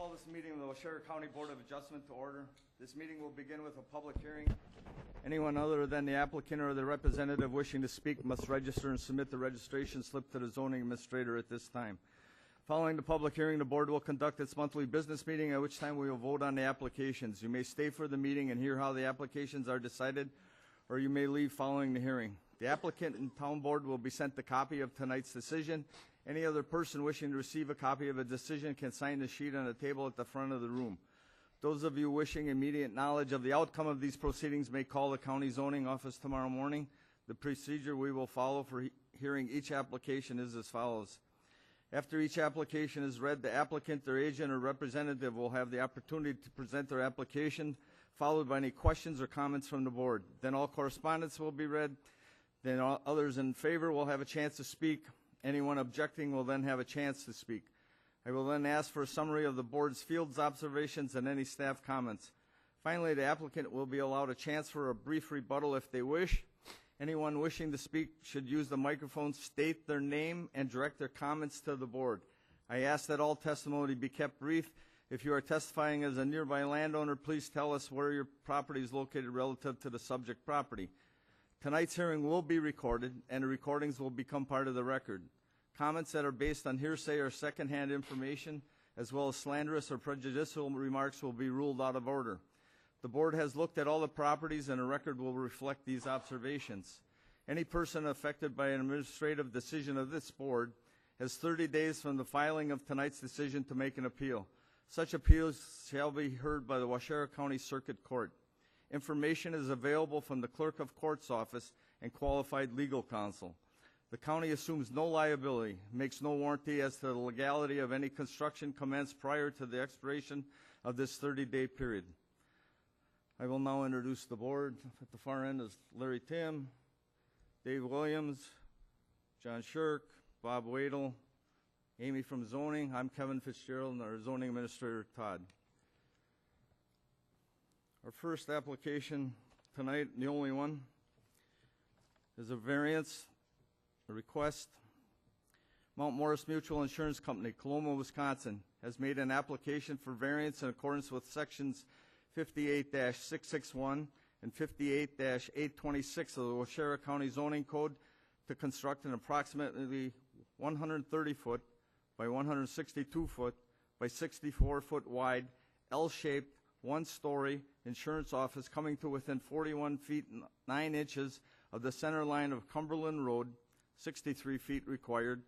call this meeting of the Waushara County Board of Adjustment to order. This meeting will begin with a public hearing. Anyone other than the applicant or the representative wishing to speak must register and submit the registration slip to the zoning administrator at this time. Following the public hearing, the board will conduct its monthly business meeting, at which time we will vote on the applications. You may stay for the meeting and hear how the applications are decided, or you may leave following the hearing. The applicant and town board will be sent a copy of tonight's decision. Any other person wishing to receive a copy of a decision can sign the sheet on the table at the front of the room. Those of you wishing immediate knowledge of the outcome of these proceedings may call the county zoning office tomorrow morning. The procedure we will follow for hearing each application is as follows. After each application is read, the applicant, their agent, or representative will have the opportunity to present their application, followed by any questions or comments from the board. Then all correspondence will be read. Then all others in favor will have a chance to speak. Anyone objecting will then have a chance to speak. I will then ask for a summary of the board's field observations and any staff comments. Finally, the applicant will be allowed a chance for a brief rebuttal if they wish. Anyone wishing to speak should use the microphone, state their name, and direct their comments to the board. I ask that all testimony be kept brief. If you are testifying as a nearby landowner, please tell us where your property is located relative to the subject property. Tonight's hearing will be recorded, and the recordings will become part of the record. Comments that are based on hearsay or secondhand information, as well as slanderous or prejudicial remarks, will be ruled out of order. The board has looked at all the properties, and a record will reflect these observations. Any person affected by an administrative decision of this board has 30 days from the filing of tonight's decision to make an appeal. Such appeals shall be heard by the Waushara County Circuit Court. Information is available from the Clerk of Court's office and qualified legal counsel. The county assumes no liability, makes no warranty as to the legality of any construction commenced prior to the expiration of this 30-day period. I will now introduce the board. At the far end is Larry Tim, Dave Williams, John Shirk, Bob Wadle, Amy from zoning. I'm Kevin Fitzgerald, and our zoning administrator, Todd. Our first application tonight, the only one, is a variance, a request. Mount Morris Mutual Insurance Company, Coloma, Wisconsin, has made an application for variance in accordance with sections 58-661 and 58-826 of the Waushara County Zoning Code to construct an approximately 130-foot by 162-foot by 64-foot wide L-shaped one-story insurance office coming to within 41 feet 9 inches of the center line of Cumberland Road, 63 feet required,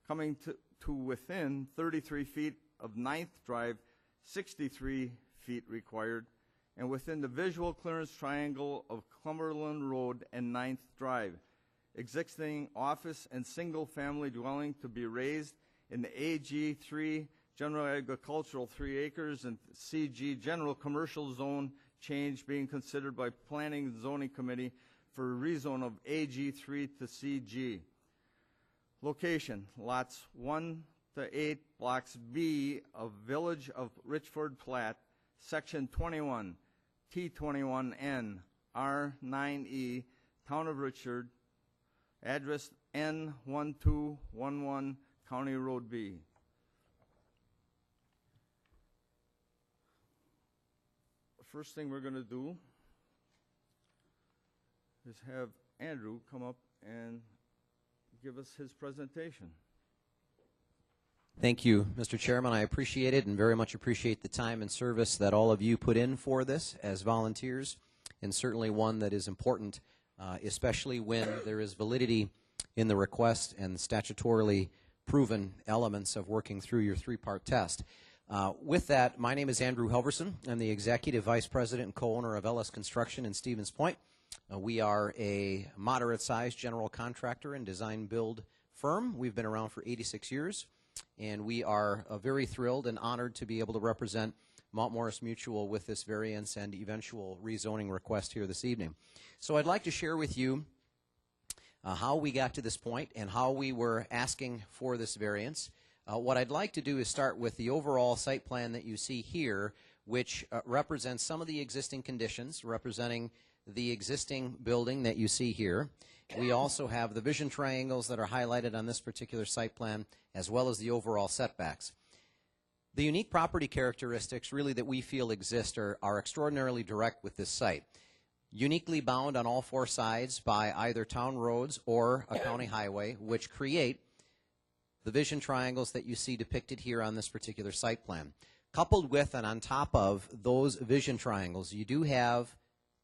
coming to within 33 feet of 9th Drive, 63 feet required, and within the visual clearance triangle of Cumberland Road and 9th Drive. Existing office and single-family dwelling to be raised in the AG3 General Agricultural 3 acres and CG General Commercial Zone change being considered by Planning and Zoning Committee for a rezone of AG3 to CG. Location, lots 1 to 8, blocks B of Village of Richford Plat, Section 21, T21N, R9E, Town of Richard, address N1211, County Road B. The first thing we're going to do is have Andrew come up and give us his presentation. Thank you, Mr. Chairman. I appreciate it and very much appreciate the time and service that all of you put in for this as volunteers, and certainly one that is important, especially when there is validity in the request and statutorily proven elements of working through your three-part test. With that, my name is Andrew Helverson. I'm the Executive Vice President and co-owner of LS Construction in Stevens Point. We are a moderate-sized general contractor and design-build firm. We've been around for 86 years, and we are very thrilled and honored to be able to represent Mount Morris Mutual with this variance and eventual rezoning request here this evening. So I'd like to share with you how we got to this point and how we were asking for this variance. What I'd like to do is start with the overall site plan that you see here, which represents some of the existing conditions, representing the existing building that you see here. We also have the vision triangles that are highlighted on this particular site plan, as well as the overall setbacks. The unique property characteristics really that we feel exist are extraordinarily direct with this site. Uniquely bound on all four sides by either town roads or a county highway, which create the vision triangles that you see depicted here on this particular site plan. Coupled with and on top of those vision triangles, you do have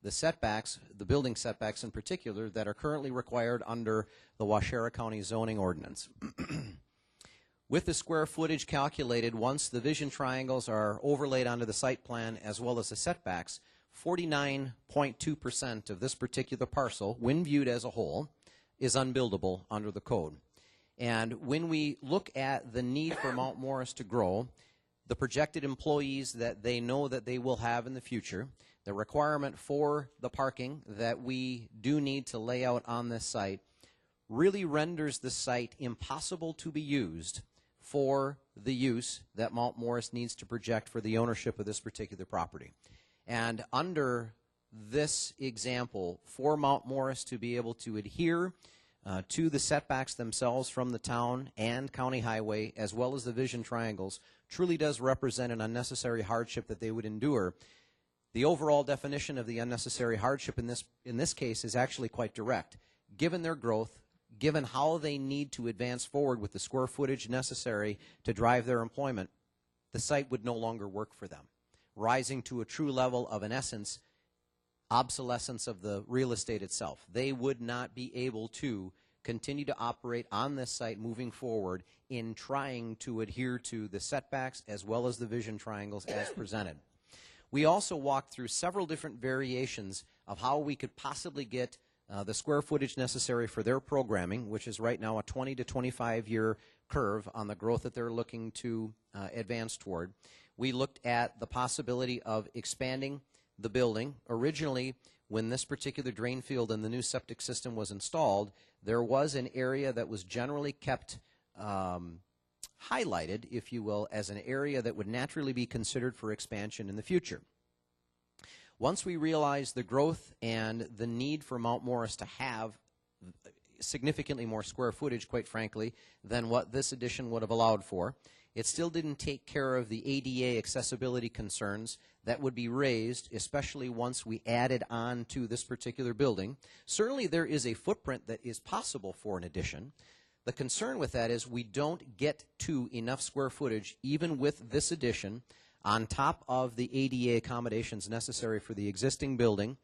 the setbacks, the building setbacks in particular, that are currently required under the Waushara County zoning ordinance. With the square footage calculated, once the vision triangles are overlaid onto the site plan as well as the setbacks, 49.2% of this particular parcel, when viewed as a whole, is unbuildable under the code. And when we look at the need for Mount Morris to grow, the projected employees that they know that they will have in the future, the requirement for the parking that we do need to lay out on this site, really renders the site impossible to be used for the use that Mount Morris needs to project for the ownership of this particular property. And under this example, for Mount Morris to be able to adhere to the setbacks themselves from the town and county highway, as well as the vision triangles, truly does represent an unnecessary hardship that they would endure. The overall definition of the unnecessary hardship in this case is actually quite direct. Given their growth, given how they need to advance forward with the square footage necessary to drive their employment, the site would no longer work for them, rising to a true level of, in essence, obsolescence of the real estate itself. They would not be able to continue to operate on this site moving forward in trying to adhere to the setbacks as well as the vision triangles as presented. We also walked through several different variations of how we could possibly get the square footage necessary for their programming, which is right now a 20 to 25 year curve on the growth that they're looking to advance toward. We looked at the possibility of expanding the building. Originally, when this particular drain field and the new septic system was installed, there was an area that was generally kept highlighted, if you will, as an area that would naturally be considered for expansion in the future. Once we realized the growth and the need for Mount Morris to have significantly more square footage, quite frankly, than what this addition would have allowed for, it still didn't take care of the ADA accessibility concerns that would be raised, especially once we added on to this particular building. Certainly there is a footprint that is possible for an addition. The concern with that is we don't get to enough square footage, even with this addition, on top of the ADA accommodations necessary for the existing building,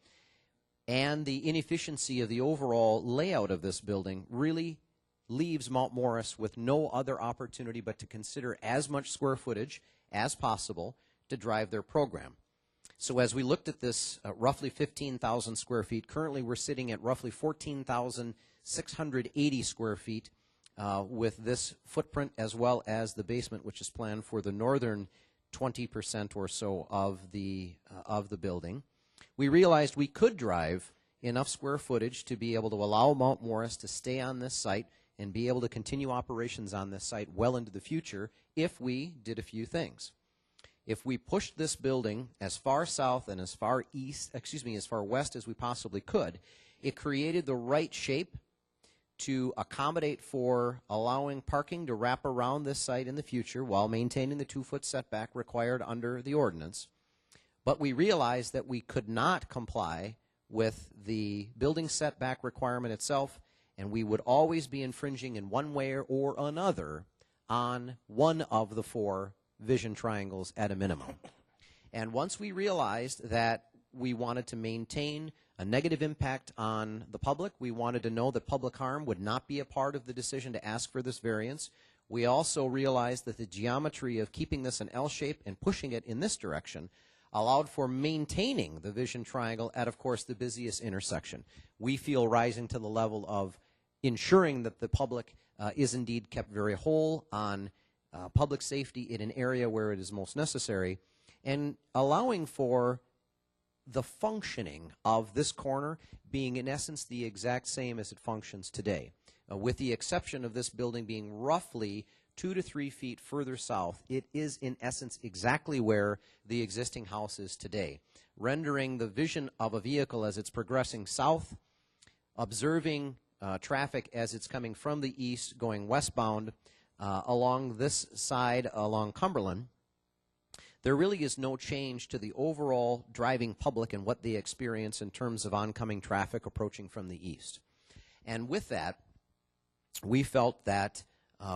and the inefficiency of the overall layout of this building really leaves Mount Morris with no other opportunity but to consider as much square footage as possible to drive their program. So as we looked at this roughly 15,000 square feet, currently we're sitting at roughly 14,680 square feet with this footprint, as well as the basement, which is planned for the northern 20% or so of the building. We realized we could drive enough square footage to be able to allow Mount Morris to stay on this site and be able to continue operations on this site well into the future if we did a few things. If we pushed this building as far south and as far west as we possibly could, it created the right shape to accommodate for allowing parking to wrap around this site in the future while maintaining the 2-foot setback required under the ordinance. But we realized that we could not comply with the building setback requirement itself, and we would always be infringing in one way or another on one of the 4 vision triangles at a minimum. And once we realized that we wanted to maintain a negative impact on the public, we wanted to know that public harm would not be a part of the decision to ask for this variance. We also realized that the geometry of keeping this an L shape and pushing it in this direction allowed for maintaining the vision triangle at, of course, the busiest intersection. We feel rising to the level of ensuring that the public is indeed kept very whole on public safety in an area where it is most necessary, and allowing for the functioning of this corner being in essence the exact same as it functions today. With the exception of this building being roughly 2 to 3 feet further south, it is in essence exactly where the existing house is today, rendering the vision of a vehicle as it's progressing south, observing traffic as it's coming from the east going westbound along this side along Cumberland, there really is no change to the overall driving public and what they experience in terms of oncoming traffic approaching from the east. And with that, we felt that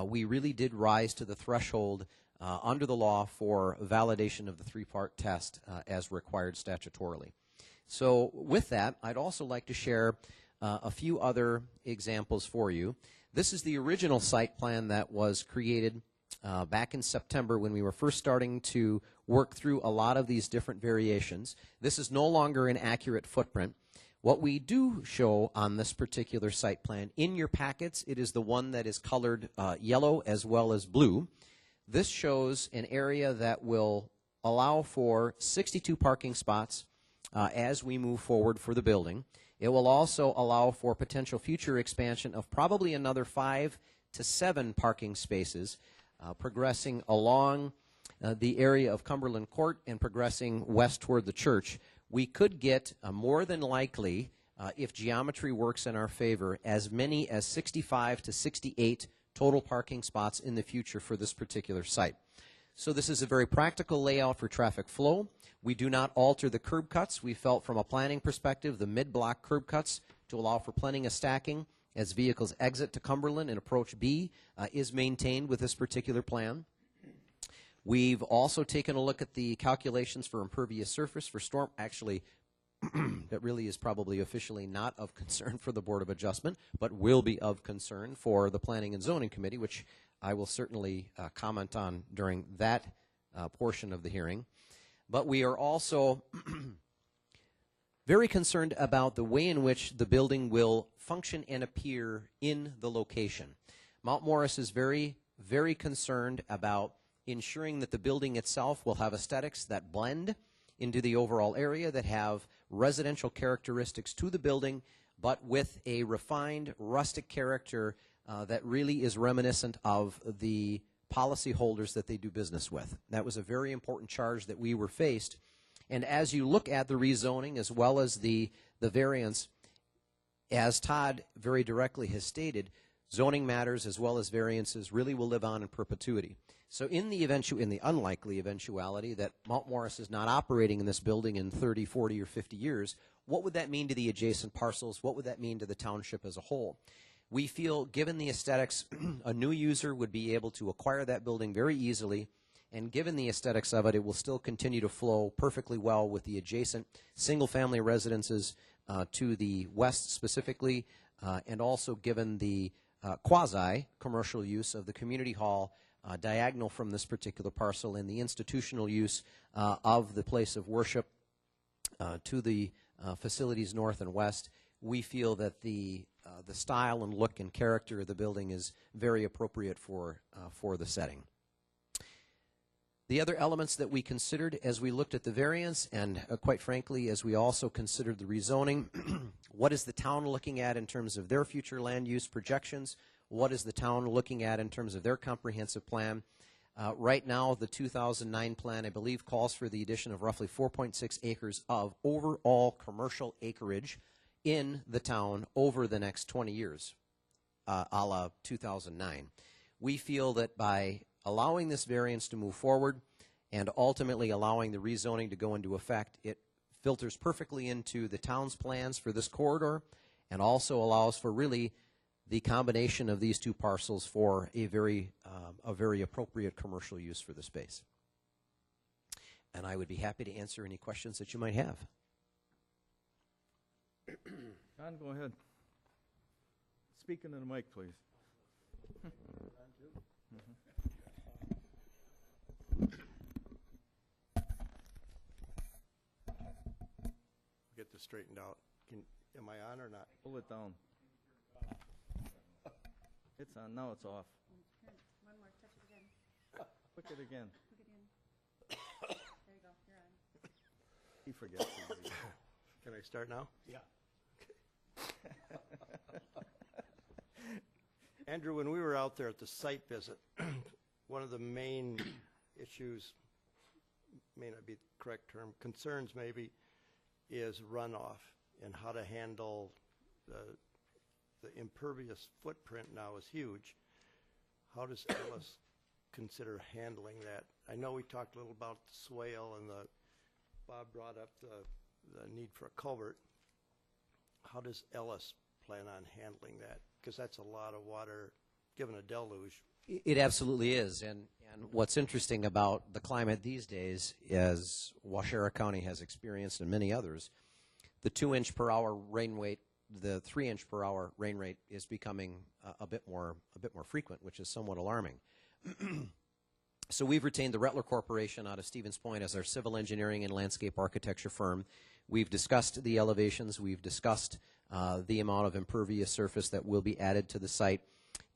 we really did rise to the threshold under the law for validation of the three-part test as required statutorily. So with that, I'd also like to share a few other examples for you. This is the original site plan that was created back in September when we were first starting to work through a lot of these different variations. This is no longer an accurate footprint. What we do show on this particular site plan, in your packets, it is the one that is colored yellow as well as blue. This shows an area that will allow for 62 parking spots as we move forward for the building. It will also allow for potential future expansion of probably another 5 to 7 parking spaces, progressing along the area of Cumberland Court and progressing west toward the church. We could get more than likely, if geometry works in our favor, as many as 65 to 68 total parking spots in the future for this particular site. So this is a very practical layout for traffic flow. We do not alter the curb cuts. We felt from a planning perspective the mid-block curb cuts to allow for plenty of stacking as vehicles exit to Cumberland and approach B is maintained with this particular plan. We've also taken a look at the calculations for impervious surface for storm. Actually, that really is probably officially not of concern for the Board of Adjustment, but will be of concern for the Planning and Zoning Committee, which I will certainly comment on during that portion of the hearing. But we are also very concerned about the way in which the building will function and appear in the location. Mount Morris is very, very concerned about ensuring that the building itself will have aesthetics that blend into the overall area, that have residential characteristics to the building, but with a refined, rustic character that really is reminiscent of the policyholders that they do business with. That was a very important charge that we were faced. And as you look at the rezoning as well as the variance, as Todd very directly has stated, zoning matters as well as variances really will live on in perpetuity. So in the unlikely eventuality that Mount Morris is not operating in this building in 30, 40, or 50 years, what would that mean to the adjacent parcels? What would that mean to the township as a whole? We feel, given the aesthetics, a new user would be able to acquire that building very easily, and given the aesthetics of it, it will still continue to flow perfectly well with the adjacent single-family residences to the west specifically, and also given the quasi-commercial use of the community hall diagonal from this particular parcel and the institutional use of the place of worship to the facilities north and west. We feel that the style and look and character of the building is very appropriate for the setting. The other elements that we considered as we looked at the variance, and quite frankly, as we also considered the rezoning, what is the town looking at in terms of their future land use projections? What is the town looking at in terms of their comprehensive plan? Right now, the 2009 plan, I believe, calls for the addition of roughly 4.6 acres of overall commercial acreage in the town over the next 20 years, a la 2009. We feel that by allowing this variance to move forward and ultimately allowing the rezoning to go into effect, it filters perfectly into the town's plans for this corridor and also allows for really the combination of these two parcels for a very appropriate commercial use for the space. And I would be happy to answer any questions that you might have. John, go ahead. Speak into the mic, please. Get this straightened out. Am I on or not? Pull it down. It's on. Now it's off. One more, touch it again. Click it again. Plug it in. There you go, you're on. He forgets. Easy. Can I start now? Yeah. Andrew, when we were out there at the site visit, one of the main issues, may not be the correct term, concerns maybe, is runoff and how to handle the impervious footprint now is huge. How does Ellis consider handling that? I know we talked a little about the swale and Bob brought up the need for a culvert. How does Ellis plan on handling that? Because that's a lot of water, given a deluge. It absolutely is, and what's interesting about the climate these days, as Waushara County has experienced and many others, the 2-inch per hour rain rate, the 3-inch per hour rain rate is becoming a bit more frequent, which is somewhat alarming. So we've retained the Rettler Corporation out of Stevens Point as our civil engineering and landscape architecture firm. We've discussed the elevations. We've discussed the amount of impervious surface that will be added to the site.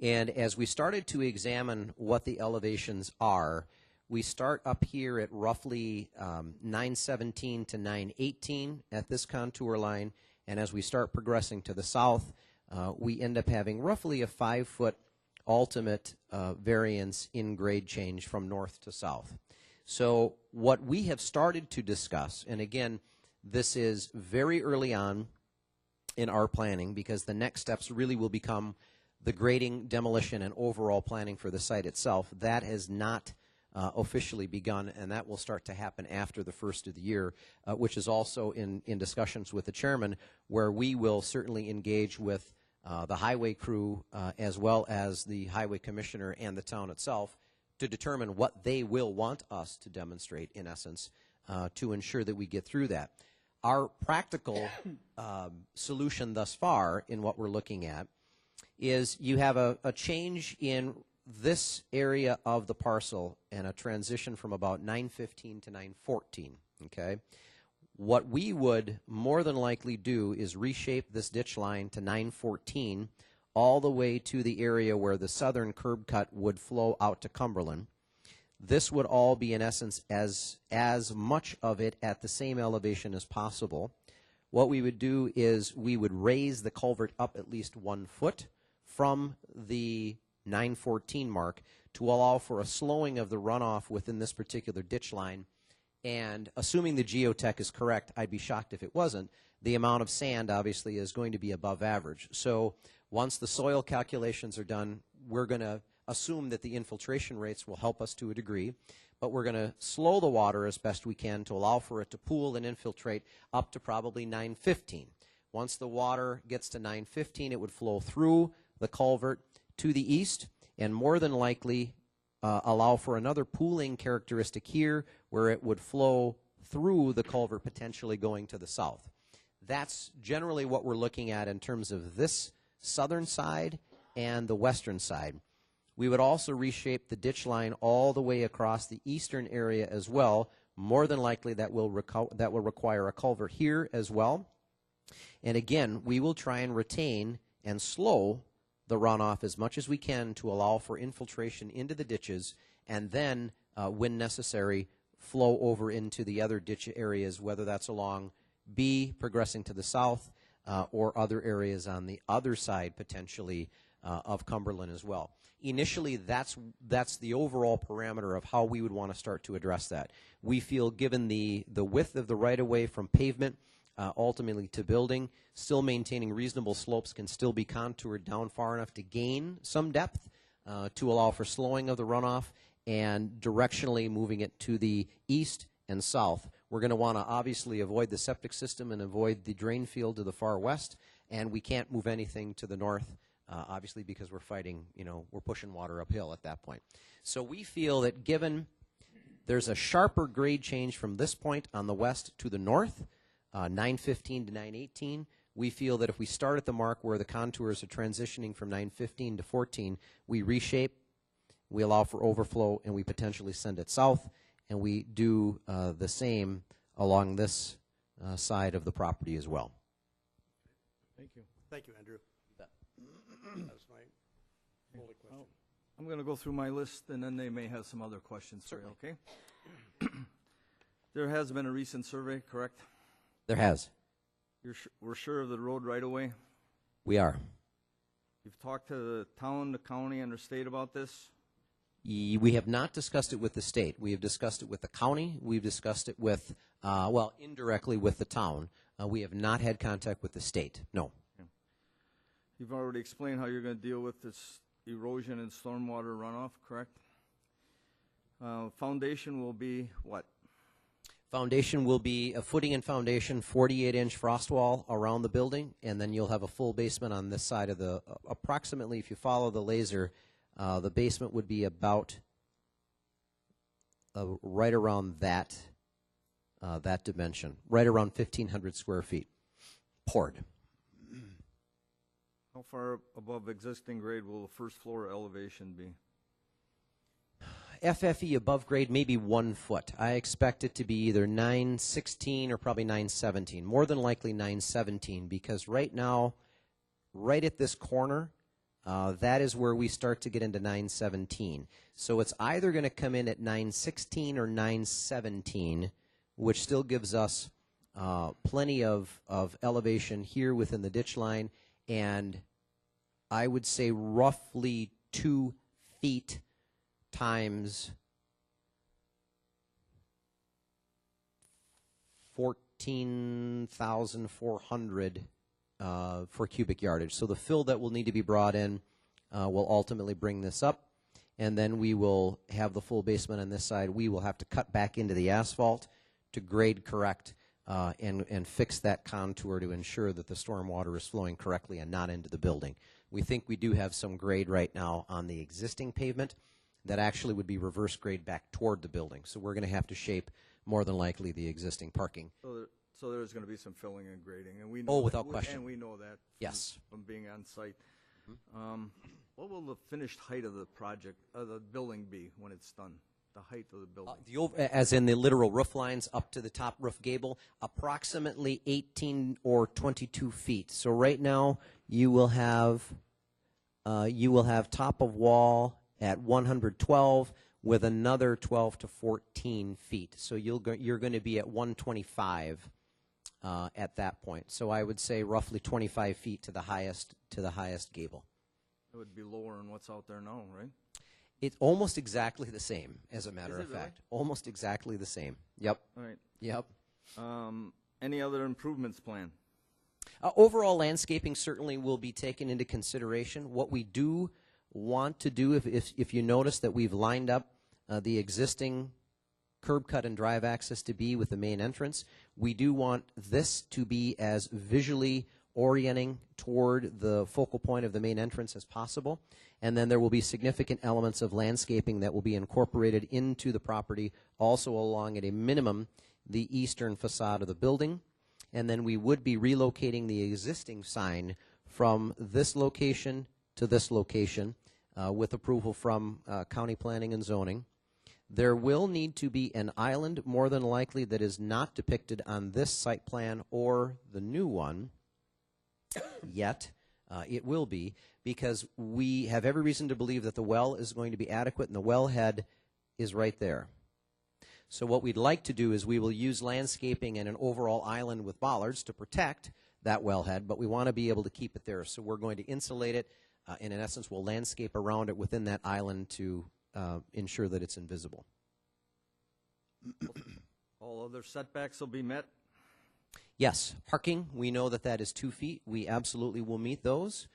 And as we started to examine what the elevations are, we start up here at roughly 917 to 918 at this contour line. And as we start progressing to the south, we end up having roughly a 5-foot ultimate variance in grade change from north to south. So what we have started to discuss, and again, this is very early on in our planning because the next steps really will become the grading, demolition, and overall planning for the site itself. That has not officially begun, and that will start to happen after the first of the year, which is also in discussions with the chairman, where we will certainly engage with the highway crew as well as the highway commissioner and the town itself to determine what they will want us to demonstrate, in essence, to ensure that we get through that. Our practical solution thus far in what we're looking at is you have a change in this area of the parcel and a transition from about 915 to 914, okay? What we would more than likely do is reshape this ditch line to 914 all the way to the area where the southern curb cut would flow out to Cumberland. This would all be, in essence, as much of it at the same elevation as possible. What we would do is we would raise the culvert up at least 1 foot from the 914 mark to allow for a slowing of the runoff within this particular ditch line. And assuming the geotech is correct, I'd be shocked if it wasn't, the amount of sand obviously is going to be above average. So once the soil calculations are done, we're going to assume that the infiltration rates will help us to a degree, but we're going to slow the water as best we can to allow for it to pool and infiltrate up to probably 915. Once the water gets to 915, it would flow through the culvert to the east and more than likely allow for another pooling characteristic here where it would flow through the culvert potentially going to the south. That's generally what we're looking at in terms of this southern side and the western side. We would also reshape the ditch line all the way across the eastern area as well. More than likely that will require a culvert here as well. And again, we will try and retain and slow the runoff as much as we can to allow for infiltration into the ditches and then, when necessary, flow over into the other ditch areas, whether that's along B progressing to the south or other areas on the other side potentially of Cumberland as well. Initially, that's the overall parameter of how we would want to start to address that. We feel given the width of the right-of-way from pavement ultimately to building, still maintaining reasonable slopes can still be contoured down far enough to gain some depth to allow for slowing of the runoff and directionally moving it to the east and south. We're going to want to obviously avoid the septic system and avoid the drain field to the far west, and we can't move anything to the north, obviously because we're fighting, we're pushing water uphill at that point. So we feel that given there's a sharper grade change from this point on the west to the north, 915 to 918, we feel that if we start at the mark where the contours are transitioning from 915 to 14, we reshape, we allow for overflow, and we potentially send it south, and we do the same along this side of the property as well. Thank you. Thank you, Andrew. That was my only question. I'm going to go through my list, and then they may have some other questions for you, okay? There has been a recent survey, correct? There has. We're sure of the road right away? We are. You've talked to the town, the county, and the state about this? We have not discussed it with the state. We have discussed it with the county. We've discussed it with, indirectly with the town. We have not had contact with the state, no. You've already explained how you're going to deal with this erosion and stormwater runoff, correct? Foundation will be what? Foundation will be a footing and foundation, 48-inch frost wall around the building, and then you'll have a full basement on this side of the, approximately, if you follow the laser, the basement would be about right around that dimension, right around 1,500 square feet, poured. How far above existing grade will the first floor elevation be? FFE above grade, maybe 1 foot. I expect it to be either 916 or probably 917. More than likely 917, because right now, right at this corner, that is where we start to get into 917. So it's either going to come in at 916 or 917, which still gives us plenty of elevation here within the ditch line, and I would say roughly 2 feet times 14,400 for cubic yardage. So the fill that will need to be brought in will ultimately bring this up, and then we will have the full basement on this side. We will have to cut back into the asphalt to grade correct and fix that contour to ensure that the storm water is flowing correctly and not into the building. We think we do have some grade right now on the existing pavement that actually would be reverse grade back toward the building. So we're going to have to shape more than likely the existing parking. So there's going to be some filling and grading, and we know without question. And we know that. Yes. From being on site. What will the finished height of the project, the building be when it's done? The height of the building? As in the literal roof lines up to the top roof gable, approximately 18 or 22 feet. So right now you will have top of wall at 112 with another 12 to 14 feet. So you're going to be at 125 at that point. So I would say roughly 25 feet to the highest gable. It would be lower than what's out there now, right? It's almost exactly the same, as a matter of fact. Really? Almost exactly the same. Yep. All right. Yep. Any other improvements planned? Overall landscaping certainly will be taken into consideration. What we do want to do, if you notice that we've lined up the existing curb cut and drive access to be with the main entrance, we do want this to be as visually orienting toward the focal point of the main entrance as possible. And then there will be significant elements of landscaping that will be incorporated into the property, also along at a minimum the eastern facade of the building. And then we would be relocating the existing sign from this location to this location with approval from County Planning and Zoning. There will need to be an island, more than likely, that is not depicted on this site plan or the new one yet. It will be, because we have every reason to believe that the well is going to be adequate, and the wellhead is right there. So what we'd like to do is we will use landscaping and an overall island with bollards to protect that wellhead, but we want to be able to keep it there. So we're going to insulate it, and in essence we'll landscape around it within that island to ensure that it's invisible. All other setbacks will be met? Yes, parking, we know that that is 2 feet. We absolutely will meet those.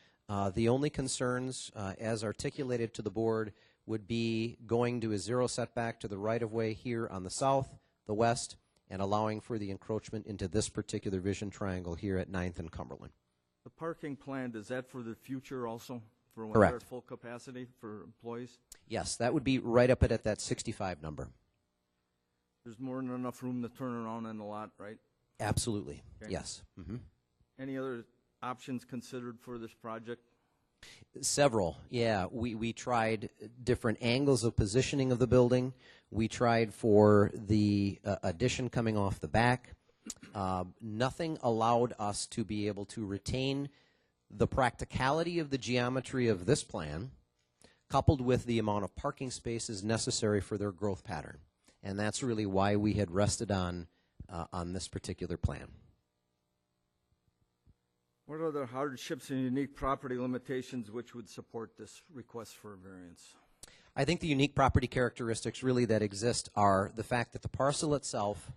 The only concerns, as articulated to the board, would be going to a zero setback to the right-of-way here on the south, the west, and allowing for the encroachment into this particular vision triangle here at 9th and Cumberland. The parking plan, is that for the future also? For when Correct. they're at full capacity for employees? Yes, that would be right up at that 65 number. There's more than enough room to turn around in the lot, right? Absolutely, Okay. yes. Mm-hmm. Any other options considered for this project? Several, yeah. We tried different angles of positioning of the building. We tried for the addition coming off the back. Nothing allowed us to be able to retain the practicality of the geometry of this plan, coupled with the amount of parking spaces necessary for their growth pattern. And that's really why we had rested on this particular plan. What are the hardships and unique property limitations which would support this request for a variance? I think the unique property characteristics really that exist are the fact that the parcel itself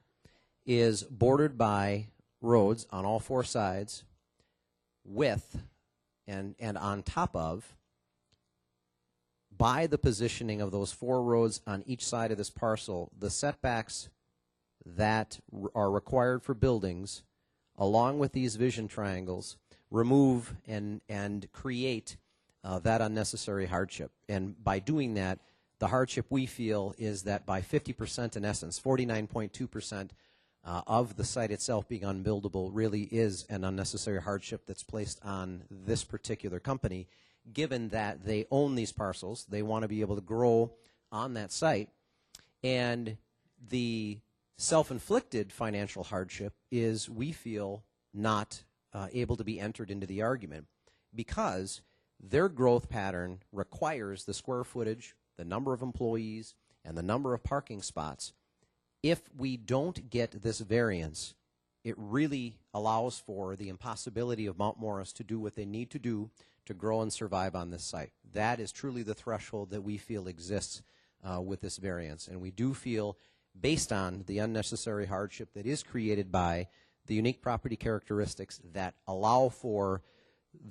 is bordered by roads on all four sides with and on top of by the positioning of those 4 roads on each side of this parcel, the setbacks that are required for buildings, along with these vision triangles, remove and create that unnecessary hardship. And by doing that, the hardship we feel is that by 50% in essence, 49.2% of the site itself being unbuildable really is an unnecessary hardship that's placed on this particular company, given that they own these parcels, they want to be able to grow on that site, and the self-inflicted financial hardship is, we feel, not able to be entered into the argument because their growth pattern requires the square footage, the number of employees, and the number of parking spots. If we don't get this variance, it really allows for the impossibility of Mount Morris to do what they need to do to grow and survive on this site. That is truly the threshold that we feel exists with this variance. And we do feel, based on the unnecessary hardship that is created by the unique property characteristics that allow for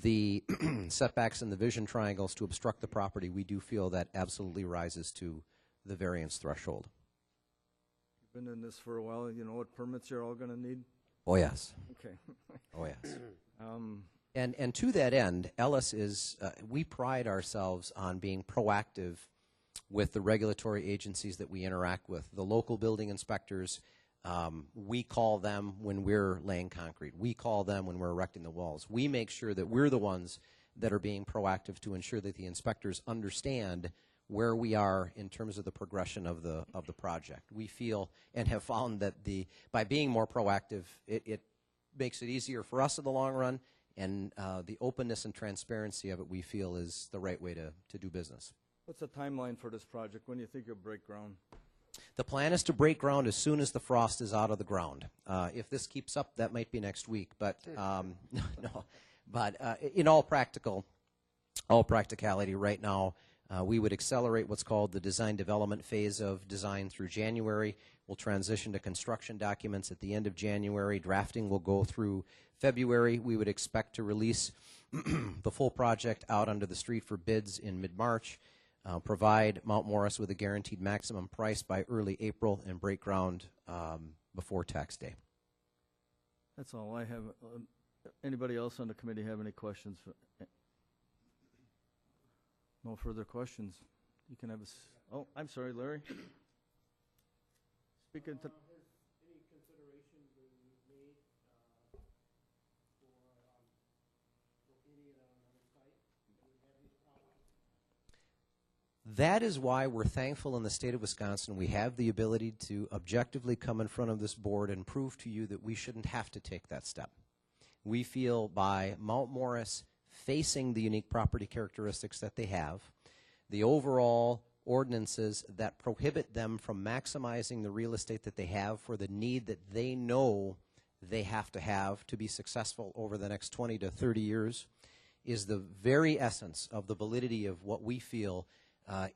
the setbacks and the vision triangles to obstruct the property, we do feel that absolutely rises to the variance threshold. You've been in this for a while. You know what permits you're all going to need? Oh, yes. Okay. Oh, yes. And to that end, Ellis is, we pride ourselves on being proactive with the regulatory agencies that we interact with. The local building inspectors, we call them when we're laying concrete. We call them when we're erecting the walls. We make sure that we're the ones that are being proactive to ensure that the inspectors understand where we are in terms of the progression of the project. We feel and have found that by being more proactive, it makes it easier for us in the long run, and the openness and transparency of it, we feel, is the right way to do business. What's the timeline for this project? When do you think you'll break ground? The plan is to break ground as soon as the frost is out of the ground. If this keeps up, that might be next week, but no. But in all practicality, right now, we would accelerate what's called the design development phase of design through January. We'll transition to construction documents at the end of January. Drafting will go through February. We would expect to release the full project out onto the street for bids in mid-March, provide Mount Morris with a guaranteed maximum price by early April, and break ground before tax day. That's all I have. Anybody else on the committee have any questions? No further questions. You can have a. Oh, I'm sorry, Larry. Speaking to. Any consideration been made for locating it on another site? Do we have these problems? That is why we're thankful in the state of Wisconsin we have the ability to objectively come in front of this board and prove to you that we shouldn't have to take that step. We feel by Mount Morris facing the unique property characteristics that they have, the overall ordinances that prohibit them from maximizing the real estate that they have for the need that they know they have to be successful over the next 20 to 30 years, is the very essence of the validity of what we feel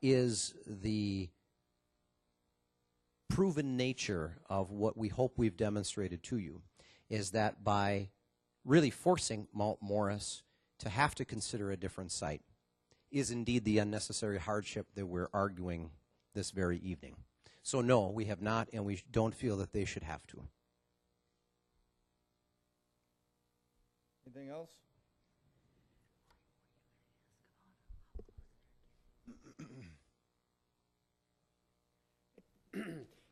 is the proven nature of what we hope we've demonstrated to you, is that by really forcing Mount Morris to have to consider a different site is indeed the unnecessary hardship that we're arguing this very evening. So no, we have not, and we don't feel that they should have to. Anything else?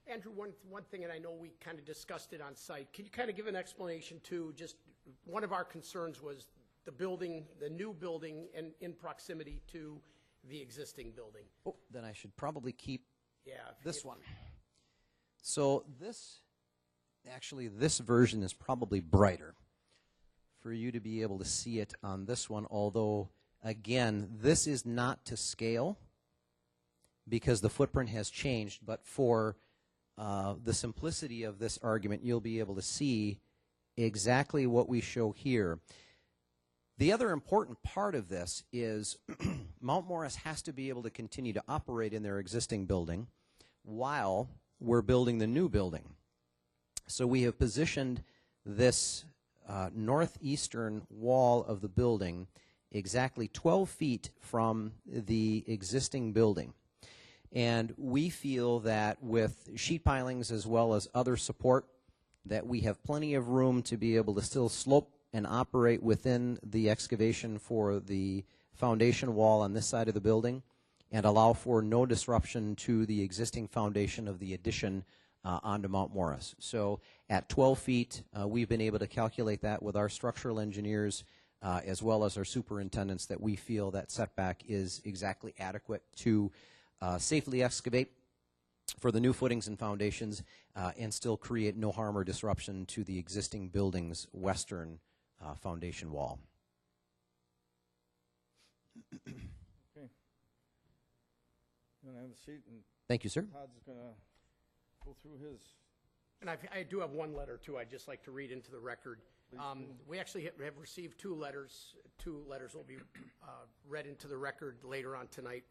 Andrew, one thing, and I know we kind of discussed it on site. Can you kind of give an explanation too? Just one of our concerns was the building, the new building, and in proximity to the existing building. Oh, then I should probably keep this if- one. So this version is probably brighter for you to be able to see it on this one, although, again, this is not to scale because the footprint has changed, but for the simplicity of this argument, you'll be able to see exactly what we show here. The other important part of this is Mount Morris has to be able to continue to operate in their existing building while we're building the new building. So we have positioned this northeastern wall of the building exactly 12 feet from the existing building. And we feel that with sheet pilings as well as other support, that we have plenty of room to be able to still slope and operate within the excavation for the foundation wall on this side of the building and allow for no disruption to the existing foundation of the addition onto Mount Morris. So at 12 feet, we've been able to calculate that with our structural engineers as well as our superintendents, that we feel that setback is exactly adequate to safely excavate for the new footings and foundations and still create no harm or disruption to the existing building's western foundation wall. Okay. You want to have a seat, and Thank you, sir. Todd's going to go through his. And I do have one letter, too, I'd just like to read into the record. We actually have received two letters. Two letters will be read into the record later on tonight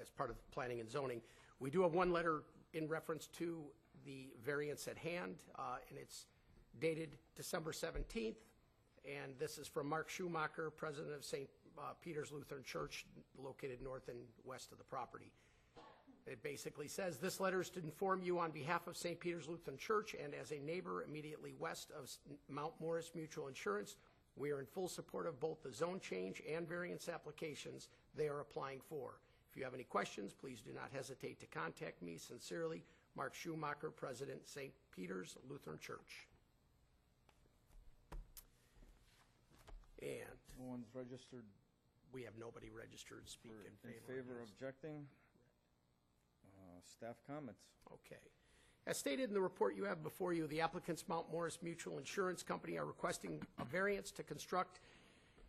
as part of planning and zoning. We do have one letter in reference to the variance at hand, and it's dated December 17th, and this is from Mark Schumacher, president of St. Peter's Lutheran Church, located north and west of the property. It basically says, this letter is to inform you on behalf of St. Peter's Lutheran Church and as a neighbor immediately west of Mount Morris Mutual Insurance, we are in full support of both the zone change and variance applications they are applying for. If you have any questions, please do not hesitate to contact me. Sincerely, Mark Schumacher, President, St. Peter's Lutheran Church. And No one's registered we have nobody registered to speak in in favor. favor of objecting. Staff comments. Okay. As stated in the report you have before you, the applicants, Mount Morris Mutual Insurance Company, are requesting a variance to construct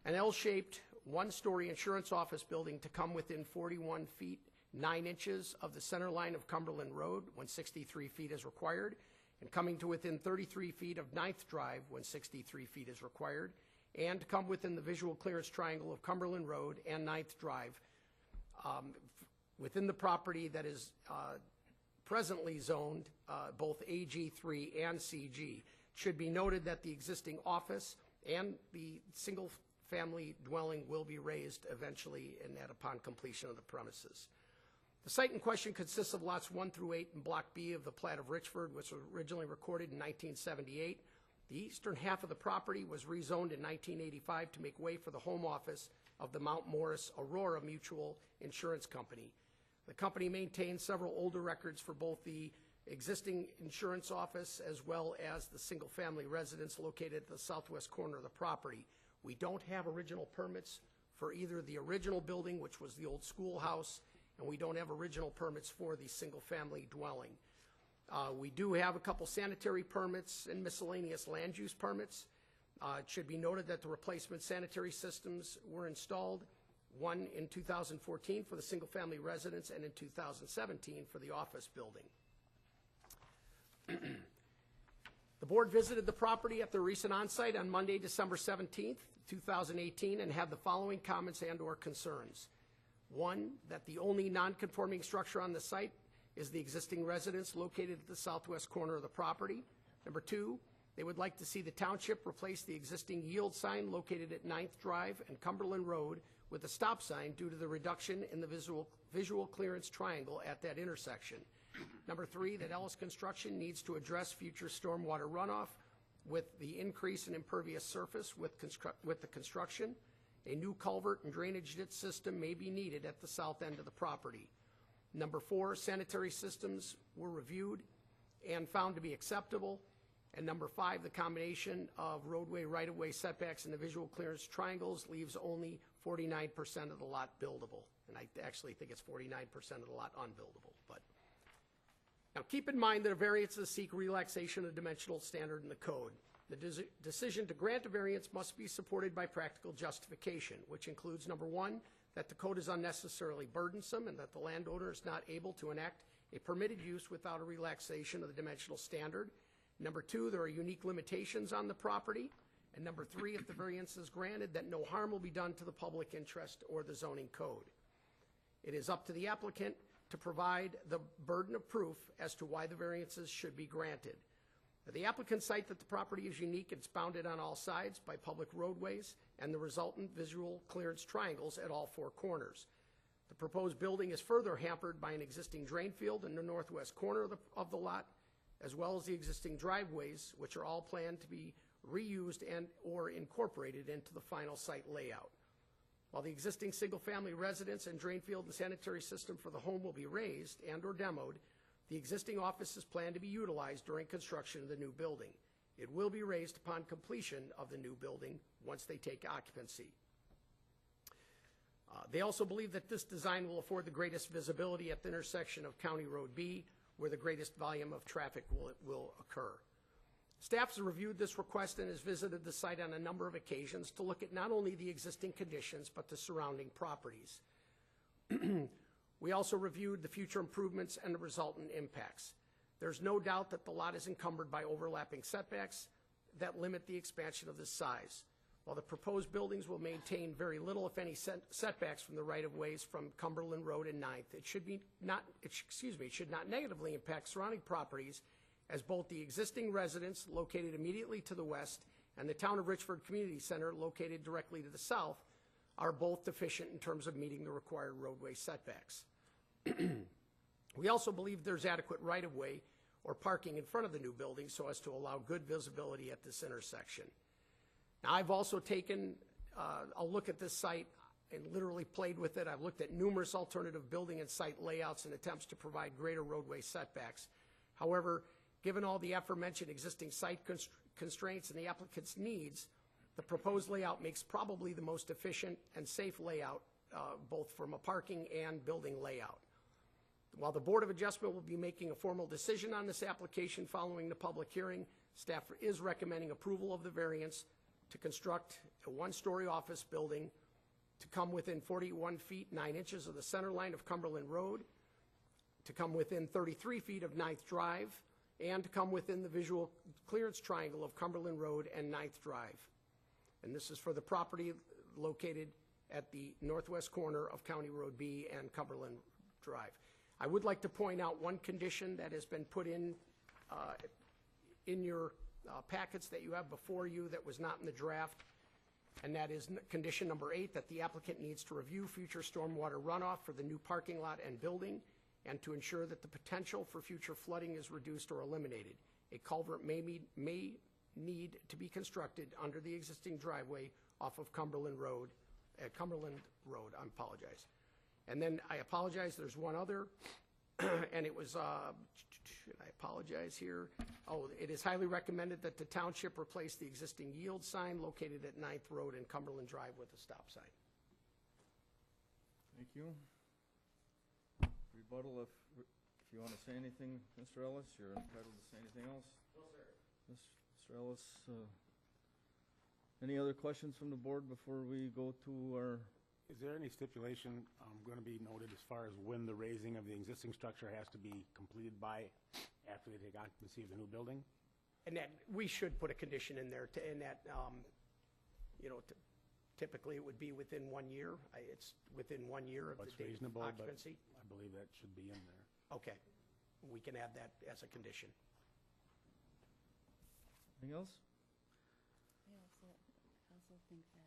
an L-shaped, one-story insurance office building to come within 41 feet 9 inches of the center line of Cumberland Road when 63 feet is required, and coming to within 33 feet of 9th Drive when 63 feet is required, and to come within the visual clearance triangle of Cumberland Road and 9th Drive within the property that is presently zoned both AG3 and CG. It should be noted that the existing office and the single-family dwelling will be raised eventually, and that upon completion of the premises. The site in question consists of lots 1 through 8 in Block B of the Plat of Richford, which was originally recorded in 1978. The eastern half of the property was rezoned in 1985 to make way for the home office of the Mount Morris Aurora Mutual Insurance Company. The company maintains several older records for both the existing insurance office as well as the single-family residence located at the southwest corner of the property. We don't have original permits for either the original building, which was the old schoolhouse, and we don't have original permits for the single-family dwelling. We do have a couple sanitary permits and miscellaneous land use permits. It should be noted that the replacement sanitary systems were installed, one in 2014 for the single-family residence and in 2017 for the office building. The board visited the property at their recent on-site on Monday, December 17th, 2018, and had the following comments and/or concerns. One, that the only non-conforming structure on the site is the existing residence located at the southwest corner of the property. Number two, they would like to see the township replace the existing yield sign located at 9th Drive and Cumberland Road with a stop sign due to the reduction in the visual clearance triangle at that intersection. Number three, that Ellis Construction needs to address future stormwater runoff with the increase in impervious surface with the construction. A new culvert and drainage ditch system may be needed at the south end of the property. Number four, sanitary systems were reviewed and found to be acceptable. And number five, the combination of roadway right-of-way setbacks and the visual clearance triangles leaves only 49% of the lot buildable. And I actually think it's 49% of the lot unbuildable. But now keep in mind that a variance is seek relaxation of dimensional standard in the code. The decision to grant a variance must be supported by practical justification, which includes, number one, that the code is unnecessarily burdensome and that the landowner is not able to enact a permitted use without a relaxation of the dimensional standard. Number two, there are unique limitations on the property. And number three, if the variance is granted, that no harm will be done to the public interest or the zoning code. It is up to the applicant to provide the burden of proof as to why the variances should be granted. The applicants cite that the property is unique. It's bounded on all sides by public roadways and the resultant visual clearance triangles at all four corners. The proposed building is further hampered by an existing drain field in the northwest corner of the lot, as well as the existing driveways, which are all planned to be reused and or incorporated into the final site layout. While the existing single-family residence and drain field and sanitary system for the home will be raised and or demoed, the existing office is planned to be utilized during construction of the new building. It will be raised upon completion of the new building once they take occupancy. They also believe that this design will afford the greatest visibility at the intersection of County Road B, where the greatest volume of traffic will occur. Staff has reviewed this request and has visited the site on a number of occasions to look at not only the existing conditions, but the surrounding properties. We also reviewed the future improvements and the resultant impacts. There's no doubt that the lot is encumbered by overlapping setbacks that limit the expansion of this size. While the proposed buildings will maintain very little, if any, setbacks from the right-of-ways from Cumberland Road and 9th, it should not negatively impact surrounding properties, as both the existing residence located immediately to the west and the Town of Richford Community Center located directly to the south are both deficient in terms of meeting the required roadway setbacks. We also believe there's adequate right-of-way or parking in front of the new building so as to allow good visibility at this intersection. Now, I've also taken a look at this site and literally played with it. I've looked at numerous alternative building and site layouts in attempts to provide greater roadway setbacks. However, given all the aforementioned existing site constraints and the applicant's needs, the proposed layout makes probably the most efficient and safe layout, both from a parking and building layout. While the Board of Adjustment will be making a formal decision on this application following the public hearing, staff is recommending approval of the variance to construct a one-story office building to come within 41 feet 9 inches of the center line of Cumberland Road, to come within 33 feet of 9th Drive, and to come within the visual clearance triangle of Cumberland Road and 9th Drive. And this is for the property located at the northwest corner of County Road B and Cumberland Drive. I would like to point out one condition that has been put in your packets that you have before you that was not in the draft, and that is condition number 8, that the applicant needs to review future stormwater runoff for the new parking lot and building and to ensure that the potential for future flooding is reduced or eliminated. A culvert may need to be constructed under the existing driveway off of Cumberland Road, I apologize. And then I apologize, there's one other, and it was, I apologize here. Oh, it is highly recommended that the township replace the existing yield sign located at 9th Road and Cumberland Drive with a stop sign. Thank you. Rebuttal, if you want to say anything, Mr. Ellis, you're entitled to say anything else. No, sir. Mr. Ellis, any other questions from the board before we go to our... Is there any stipulation going to be noted as far as when the raising of the existing structure has to be completed by after they take occupancy of the new building? And that, we should put a condition in there typically it would be within 1 year. It's within 1 year of the date of occupancy. I believe that should be in there. Okay, we can add that as a condition. Anything else? I also think that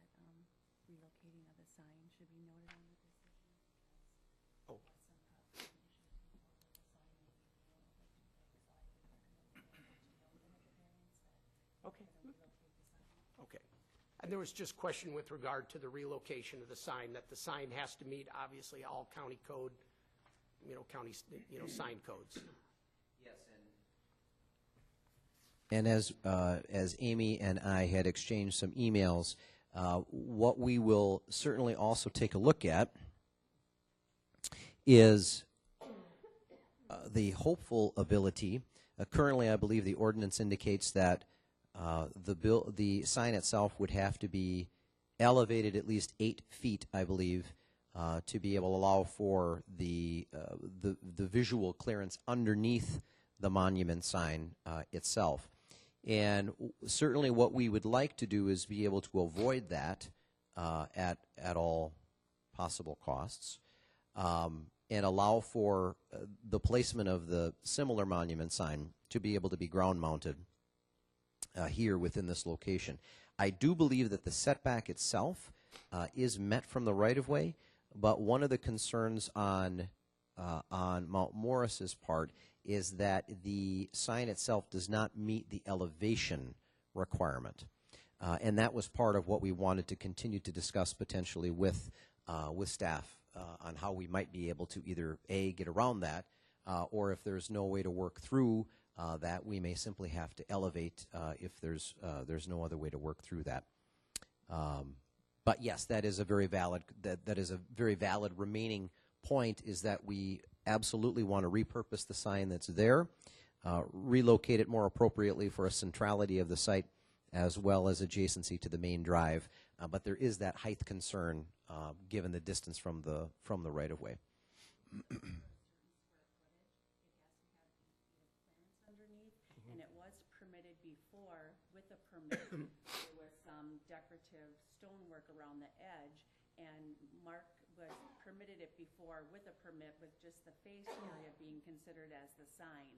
relocating of the sign should be noted on the decision. Oh. Okay. Okay. And there was just question with regard to the relocation of the sign, that the sign has to meet, obviously, all county code, county, sign codes. Yes, and as Amy and I had exchanged some emails, what we will certainly also take a look at is the hopeful ability. Currently, I believe the ordinance indicates that the sign itself would have to be elevated at least 8 feet, I believe, to be able to allow for the visual clearance underneath the monument sign itself. And certainly what we would like to do is be able to avoid that at all possible costs, and allow for the placement of the similar monument sign to be able to be ground mounted here within this location. I do believe that the setback itself is met from the right-of-way, but one of the concerns on Mount Morris's part is that the sign itself does not meet the elevation requirement. And that was part of what we wanted to continue to discuss potentially with staff on how we might be able to either, A, get around that, or if there's no way to work through that, we may simply have to elevate if there's no other way to work through that. But yes, that is a very valid remaining point, is that we absolutely want to repurpose the sign that's there, relocate it more appropriately for a centrality of the site as well as adjacency to the main drive. But there is that height concern given the distance from the right-of-way. And it was permitted before with a permit. There was some decorative stonework around the edge, and Mark was permitted it before with a permit with just the face area being considered as the sign.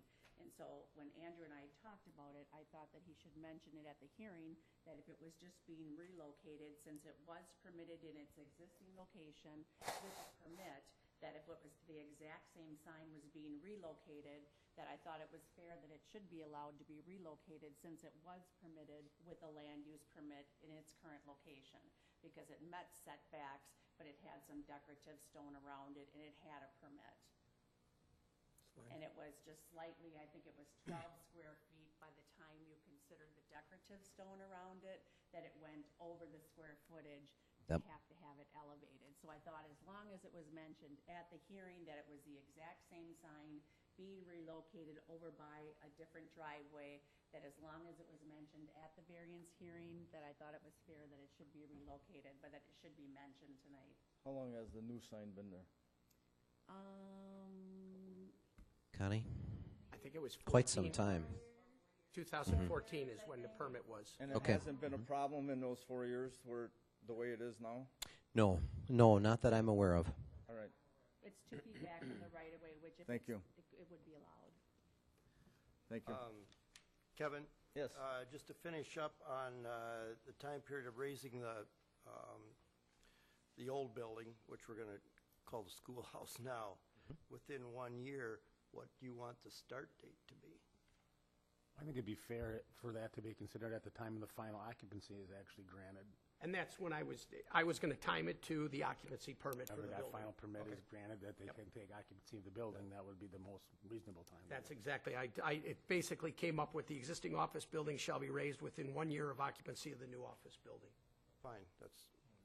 And so when Andrew and I talked about it, I thought that he should mention it at the hearing, that if it was just being relocated, since it was permitted in its existing location with a permit, that if it was the exact same sign was being relocated, that I thought it was fair that it should be allowed to be relocated since it was permitted with a land use permit in its current location, because it met setbacks, but it had some decorative stone around it, and it had a permit. And it was just slightly, I think it was 12 square feet by the time you considered the decorative stone around it, that it went over the square footage. Yep. You have to have it elevated. So I thought as long as it was mentioned at the hearing that it was the exact same sign being relocated over by a different driveway, that as long as it was mentioned at the variance hearing, that I thought it was fair that it should be relocated, but that it should be mentioned tonight. How long has the new sign been there? Connie? I think it was Quite some 14. time. 2014 is when the permit was. And it Okay. hasn't been a problem in those 4 years where the way it is now? No, not that I'm aware of. All right. It's 2 feet back from the right-of-way, which if Thank it's- you. it would be allowed. Thank you. Kevin? Yes. Just to finish up on the time period of raising the old building, which we're going to call the schoolhouse now, within 1 year, what do you want the start date to be? I think it'd be fair for that to be considered at the time of the final occupancy is actually granted. And that's when I was going to time it to the occupancy permit for Whenever the that building. final permit Okay. is granted, that they can take occupancy of the building, that would be the most reasonable time. That's exactly, it basically came up with the existing office building shall be raised within 1 year of occupancy of the new office building. Fine,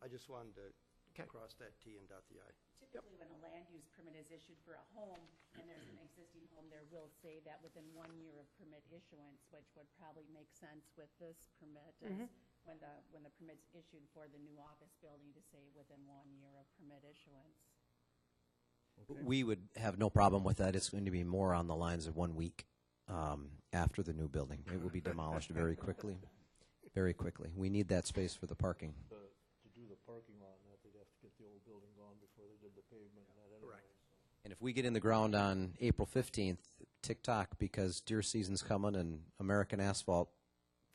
I just wanted to Okay. cross that T and dot the I. Typically, when a land use permit is issued for a home, and there's an existing home, there will say that within 1 year of permit issuance, which would probably make sense with this permit, is when the permit's issued for the new office building, to say within 1 year of permit issuance. We would have no problem with that. It's going to be more on the lines of 1 week after the new building. It will be demolished very quickly. Very quickly. We need that space for the parking. To do the parking lot, and that they'd have to get the old building gone before they did the pavement and that anyway. Correct. And if we get in the ground on April 15th, tick-tock, because deer season's coming and American Asphalt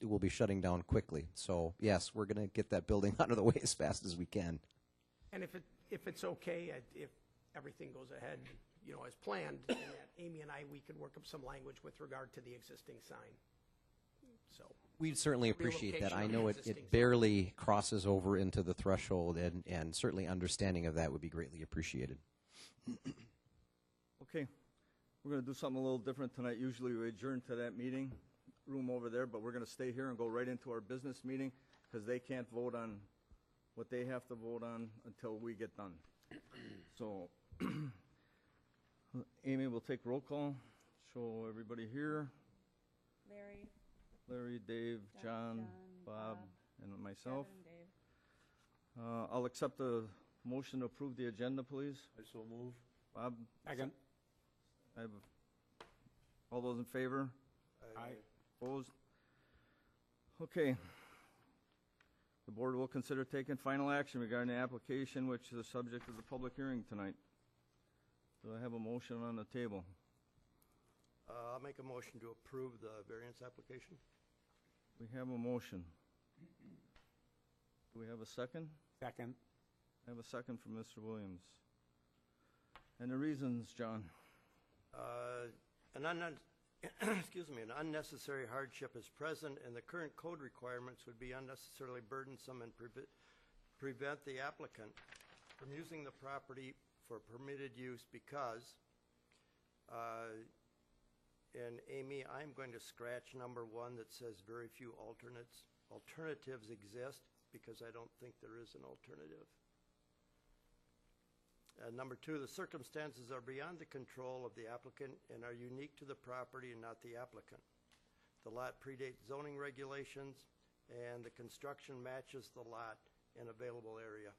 will be shutting down quickly. So, yes, we're going to get that building out of the way as fast as we can. And if it's okay, if everything goes ahead, as planned, and that Amy and I, we could work up some language with regard to the existing sign. So, We'd certainly appreciate that. I Relocation know of it existing barely crosses over into the threshold, and certainly understanding of that would be greatly appreciated. Okay. We're going to do something a little different tonight. Usually we adjourn to that meeting room over there, but we're going to stay here and go right into our business meeting because they can't vote on what they have to vote on until we get done. So, Amy will take roll call, show everybody here. Larry, Dave, John, Bob, and myself. Kevin, Dave. I'll accept the motion to approve the agenda, please. I so move. Bob? Second. I have all those in favor? Aye. Opposed? Okay. The board will consider taking final action regarding the application, which is the subject of the public hearing tonight. Do I have a motion on the table? I'll make a motion to approve the variance application. We have a motion. Do we have a second? Second. I have a second from Mr. Williams. And the reasons, John? Excuse me, an unnecessary hardship is present, and the current code requirements would be unnecessarily burdensome and prevent the applicant from using the property for permitted use because, and Amy, I'm going to scratch number 1 that says very few alternatives exist, because I don't think there is an alternative. Number 2, the circumstances are beyond the control of the applicant and are unique to the property and not the applicant. The lot predates zoning regulations, and the construction matches the lot and available area.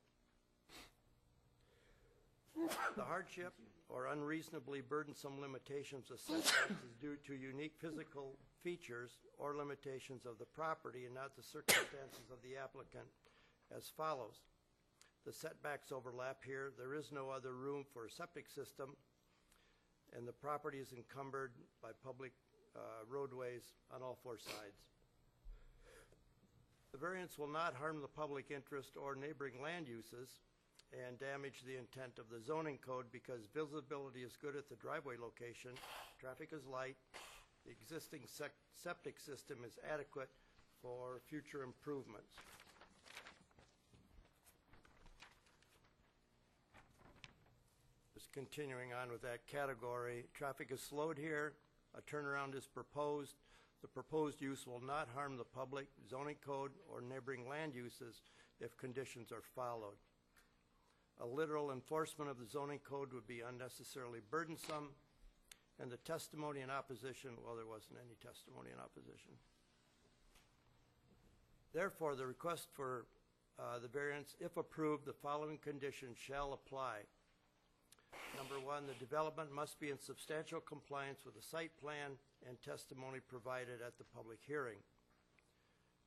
The hardship or unreasonably burdensome limitations of setbacks is due to unique physical features or limitations of the property and not the circumstances of the applicant as follows. The setbacks overlap here. There is no other room for a septic system, and the property is encumbered by public roadways on all 4 sides. The variance will not harm the public interest or neighboring land uses and damage the intent of the zoning code because visibility is good at the driveway location, traffic is light, the existing septic system is adequate for future improvements. Just continuing on with that category, traffic is slowed here, a turnaround is proposed. The proposed use will not harm the public, zoning code, or neighboring land uses if conditions are followed. A literal enforcement of the zoning code would be unnecessarily burdensome, and the testimony in opposition, well, there wasn't any testimony in opposition. Therefore, the request for the variance, if approved, the following conditions shall apply. Number 1, the development must be in substantial compliance with the site plan and testimony provided at the public hearing.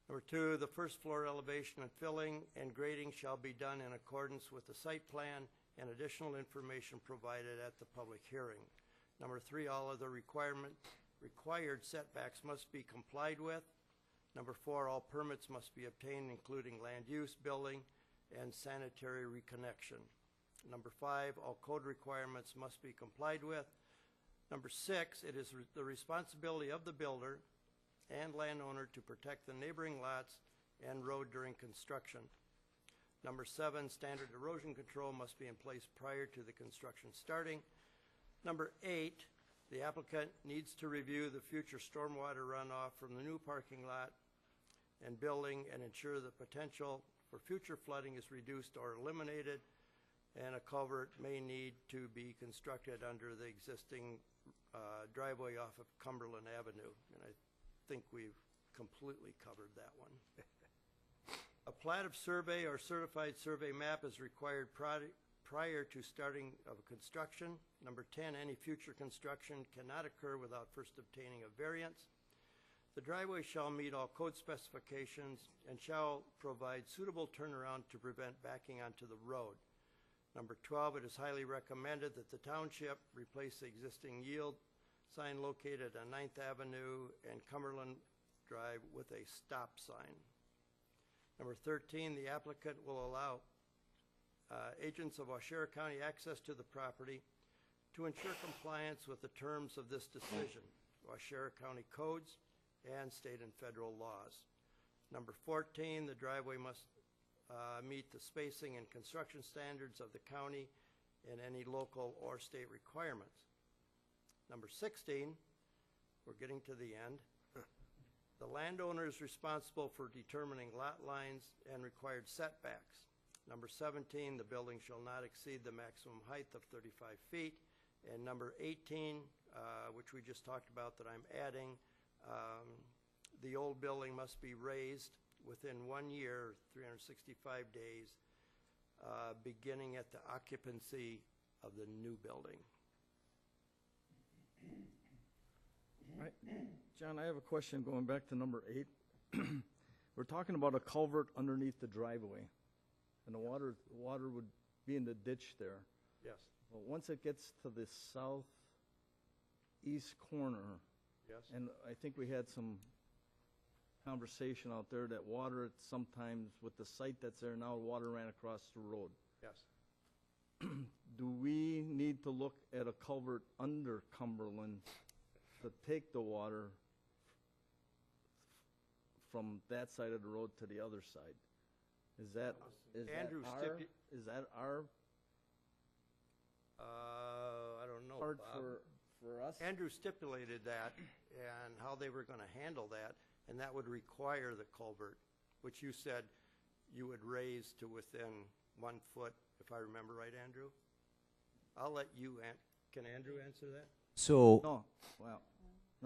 Number 2, the first floor elevation and filling and grading shall be done in accordance with the site plan and additional information provided at the public hearing. Number 3, all of the required setbacks must be complied with. Number 4, all permits must be obtained, including land use, building, and sanitary reconnection. Number 5, all code requirements must be complied with. Number 6, it is the responsibility of the builder and landowner to protect the neighboring lots and road during construction. Number 7, standard erosion control must be in place prior to the construction starting. Number 8, the applicant needs to review the future stormwater runoff from the new parking lot and building and ensure the potential for future flooding is reduced or eliminated, and a culvert may need to be constructed under the existing driveway off of Cumberland Avenue. And I think we've completely covered that one. A plat of survey or certified survey map is required prior to starting of construction. Number 10, any future construction cannot occur without first obtaining a variance. The driveway shall meet all code specifications and shall provide suitable turnaround to prevent backing onto the road. Number 12, it is highly recommended that the township replace the existing yield sign located on 9th Avenue and Cumberland Drive with a stop sign. Number 13, the applicant will allow agents of Waushara County access to the property to ensure compliance with the terms of this decision, Waushara County codes, and state and federal laws. Number 14, the driveway must meet the spacing and construction standards of the county and any local or state requirements. Number 16, we're getting to the end. The landowner is responsible for determining lot lines and required setbacks. Number 17, the building shall not exceed the maximum height of 35 feet. And number 18, which we just talked about that I'm adding, the old building must be raised within 1 year, 365 days, beginning at the occupancy of the new building. Right. John, I have a question going back to number 8. We're talking about a culvert underneath the driveway, and the water would be in the ditch there. Yes. Well, once it gets to the southeast corner, Yes. and I think we had some conversation out there that water sometimes, with the site that's there now, water ran across the road. Yes. Do we need to look at a culvert under Cumberland to take the water from that side of the road to the other side? Is that Andrew our I don't know, part Bob. for us? Andrew stipulated that and how they were going to handle that, and that would require the culvert, which you said you would raise to within 1 foot, if I remember right, Andrew? I'll let you, can Andrew answer that? So, No, well,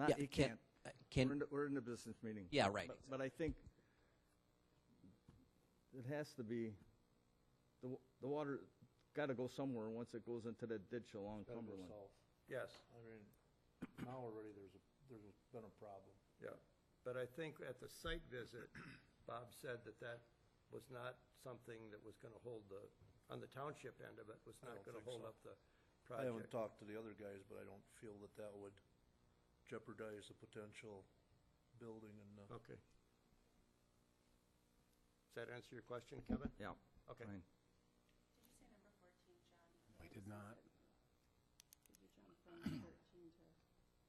yeah, you can't. can We're in the business meeting. Yeah, right. But I think it has to be, the water got to go somewhere once it goes into that ditch along Gotta go Cumberland. south. Yes. I mean, now already there's been a problem. Yeah, but I think at the site visit, Bob said that that was not something that was going to hold on the township end of it, was I not don't going to think hold so. up the I haven't project. talked to the other guys, but I don't feel that that would jeopardize the potential building and, Okay. Does that answer your question, Kevin? Yeah. Okay. Fine. Did you say number 14, John? I did not. Did you jump from 13 to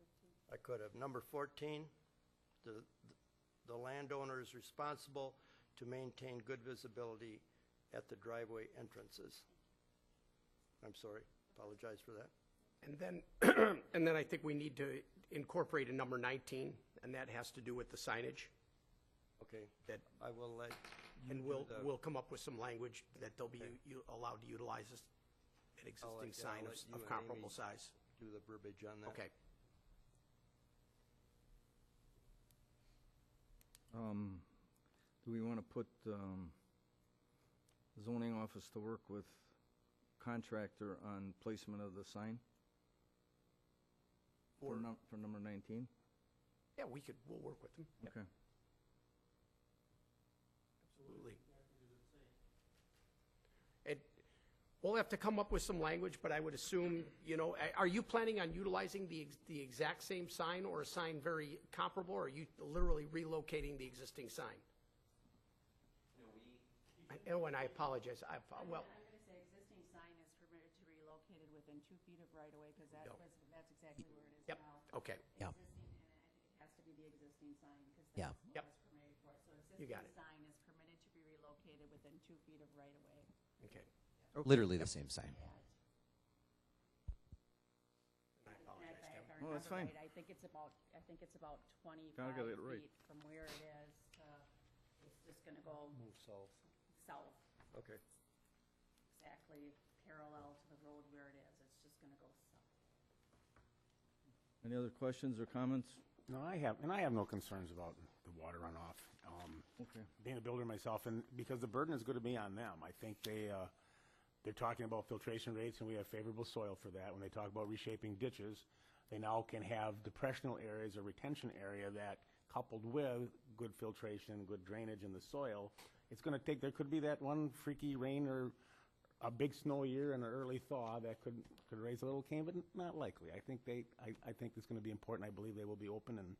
15? I could have. Number 14, the landowner is responsible to maintain good visibility at the driveway entrances. I'm sorry, apologize for that. And then, and then I think we need to incorporate a number 19, and that has to do with the signage. Okay, That, I will let you and do we'll come up with some language that they'll be allowed to utilize an I'll existing let sign you of and comparable Amy size. do the verbiage on that. Okay. Do we want to put zoning office to work with contractor on placement of the sign? For number 19? Yeah, we'll work with them. Yep, Okay. absolutely. We'll have to come up with some language, but I would assume, are you planning on utilizing the exact same sign or a sign very comparable, or are you literally relocating the existing sign? Oh, and I apologize. Well, I'm going to say existing sign is permitted to be relocated within 2 feet of right-of-way, because that's exactly where it is yep, now. okay. Yeah. Existing, and I think it has to be the existing sign, because Yeah. that's Yep. what it's permitted for. So You got existing it. sign is permitted to be relocated within 2 feet of right-of-way. Okay. literally the same sign. I And apologize, if I Kevin. No, that's remember fine. right, I think it's about 25 Gotta get it right. feet from where it is to, it's just going to go move south. south, Okay. exactly parallel to the road where it is. It's just going to go south. Any other questions or comments? No, I have no concerns about the water runoff. Okay. Being a builder myself, and because the burden is going to be on them, I think they're talking about filtration rates, and we have favorable soil for that. When they talk about reshaping ditches, they now can have depressional areas or retention area that, coupled with good filtration, good drainage in the soil, it's going to take. There could be that one freaky rain or a big snow year and an early thaw that could raise a little cane, but not likely. I think it's going to be important. I believe they will be open and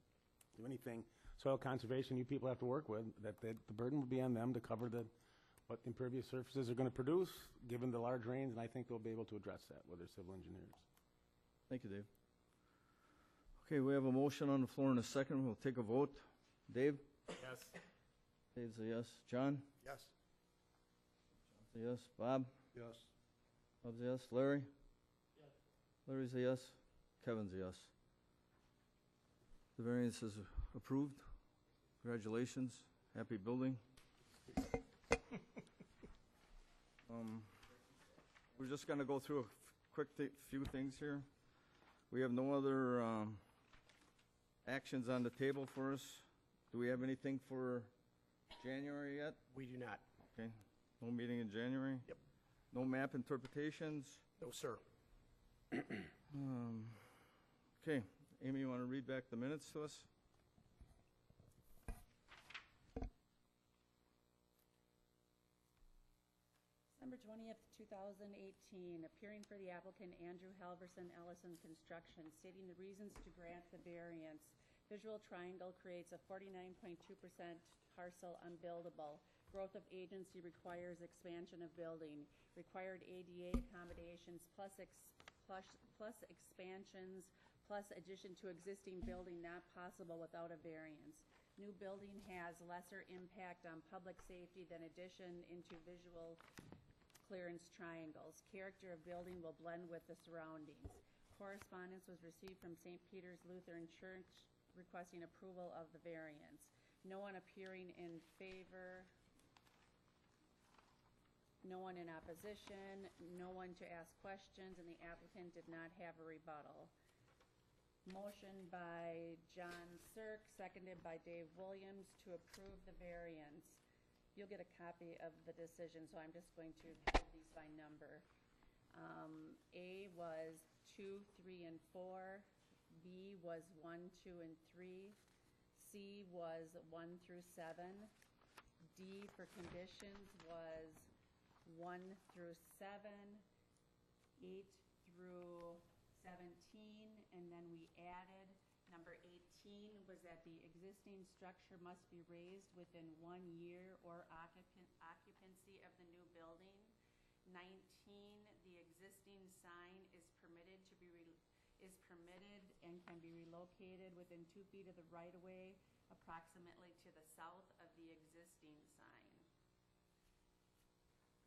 do anything soil conservation you people have to work with, that the burden will be on them to cover what impervious surfaces are going to produce, given the large rains, and I think they'll be able to address that with their civil engineers. Thank you, Dave. Okay, we have a motion on the floor in a second. We'll take a vote. Dave? Yes. Dave's a yes. John? Yes. A yes. Bob? Yes. Bob's a yes. Larry? Yes. Larry's a yes. Kevin's a yes. The variance is approved. Congratulations. Happy building. We're just going to go through a quick few things here. We have no other actions on the table for us. Do we have anything for January yet? We do not. Okay. No meeting in January? Yep. No map interpretations? No, sir. Okay. Amy, you want to read back the minutes to us? December 20th, 2018, appearing for the applicant Andrew Halverson Ellison Construction, stating the reasons to grant the variance. Visual triangle creates a 49.2% parcel unbuildable. Growth of agency requires expansion of building. Required ADA accommodations plus expansions plus addition to existing building not possible without a variance. New building has lesser impact on public safety than addition into visual clearance triangles. Character of building will blend with the surroundings. Correspondence was received from St. Peter's Lutheran Church requesting approval of the variance. No one appearing in favor, no one in opposition, no one to ask questions, and the applicant did not have a rebuttal. Motion by John Cirque, seconded by Dave Williams to approve the variance. You'll get a copy of the decision, so I'm just going to have these by number. A was 2, 3, and 4. B was 1, 2, and 3. C was 1 through 7. D for conditions was 1 through 7, 8 through 17, and then we added number 18 was that the existing structure must be raised within 1 year or occupancy of the new building. 19, the existing sign is permitted and can be relocated within 2 feet of the right-of-way, approximately to the south of the existing sign.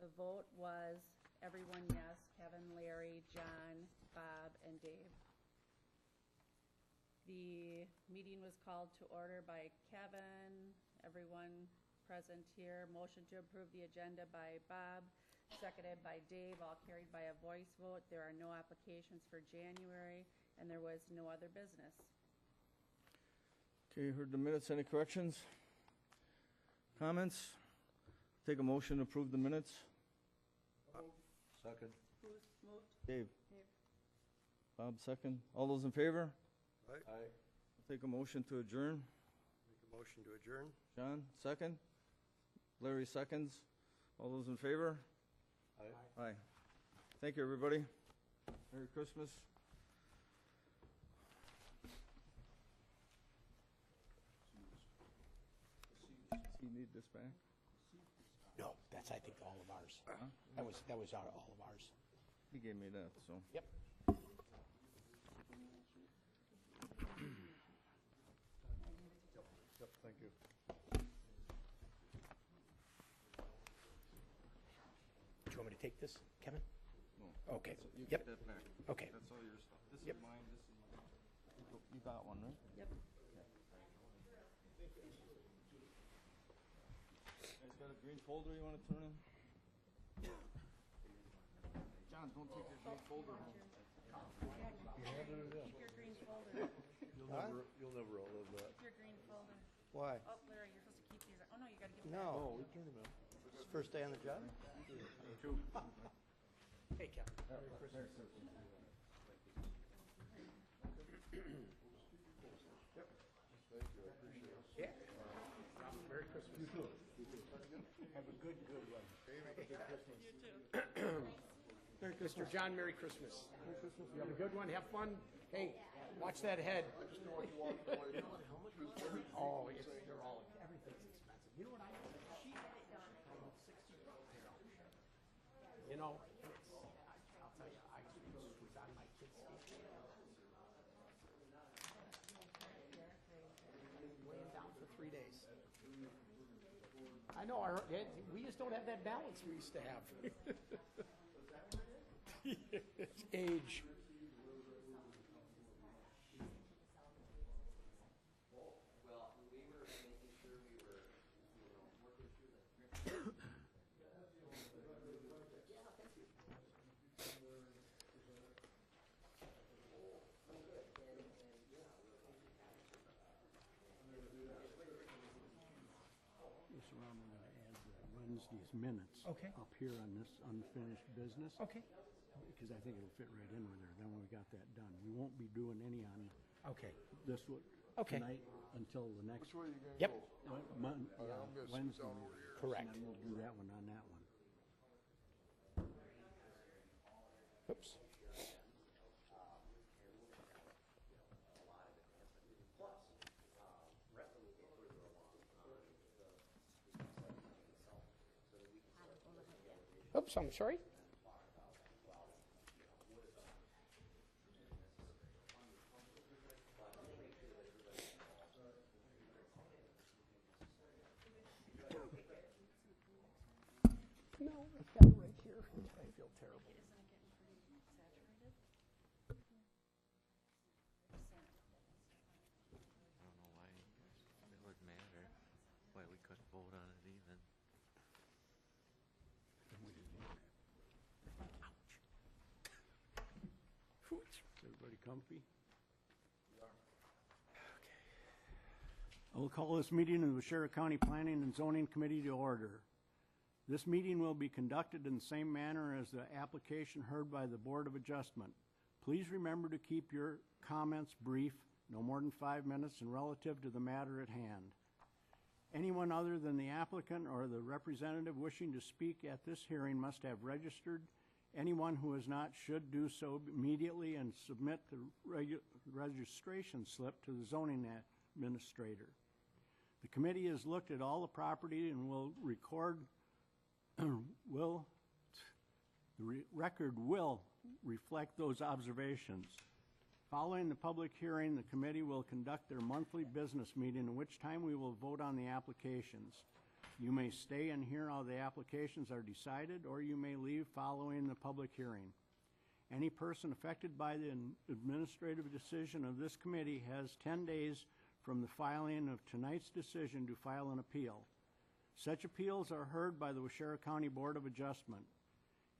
The vote was everyone yes, Kevin, Larry, John, Bob, and Dave. The meeting was called to order by Kevin, everyone present here. Motion to approve the agenda by Bob, seconded by Dave, all carried by a voice vote. There are no applications for January, and there was no other business. Okay, heard the minutes. Any corrections? Comments? Take a motion to approve the minutes. Second. Who's moved? Dave. Dave. Bob, second. All those in favor? Aye. Take a motion to adjourn. Make a motion to adjourn. John, second. Larry, seconds. All those in favor? Aye. Aye. Thank you, everybody. Merry Christmas. You need this back? No, that's, I think, all of ours. That was all of ours. He gave me that, so. Yep. Yep, thank you. Do you want me to take this, Kevin? No. Okay. You Yep. get that back. Okay. That's all your stuff. This Yep. is mine, this is mine. You got one, right? Yep. You guys got a green folder you want to turn in? John, don't take your green folder home. Keep your green folder. You'll never outlive that. Keep your green folder. Why? Oh, Larry, you're supposed to keep these. Oh, no, you gotta give them No. Oh, we turned him in. It's first day on the job? Hey, Kevin. Yeah. Merry Christmas. You too. Have a good one. Mr. John, Merry Christmas. You have a good one. Have fun. Hey, watch that head. Oh, they're all, everything's expensive. You know what I did? She had it done for about 60 bucks. You know, I'll tell you, I was on my kid's skate. Laying down for 3 days. I know, we just don't have that balance we used to have. It's age. Well, we were making sure we were, working through the. Mr. Ron, I'm going to add Wednesday's minutes Okay. up here on this unfinished business. Okay. Because I think it'll fit right in with there. Then when we got that done, we won't be doing any on Okay. this one Okay. tonight until the next Which way are you gonna Yep. go? I'm gonna sit Wednesday. down meeting. over here. Correct. And then we'll do that one on that one. Oops. Oops, I'm sorry. No, I've got it right here. I feel terrible. I don't know why it would matter, why we couldn't vote on it even. Everybody comfy? I will call this meeting of the Waushara County Planning and Zoning Committee to order. This meeting will be conducted in the same manner as the application heard by the Board of Adjustment. Please remember to keep your comments brief, no more than 5 minutes, and relative to the matter at hand. Anyone other than the applicant or the representative wishing to speak at this hearing must have registered. Anyone who has not should do so immediately and submit the registration slip to the zoning administrator. The committee has looked at all the property and will record record will reflect those observations. Following the public hearing, the committee will conduct their monthly business meeting, in which time we will vote on the applications. You may stay and hear how the applications are decided, or you may leave following the public hearing. Any person affected by the administrative decision of this committee has 10 days from the filing of tonight's decision to file an appeal. Such appeals are heard by the Waushara County Board of Adjustment.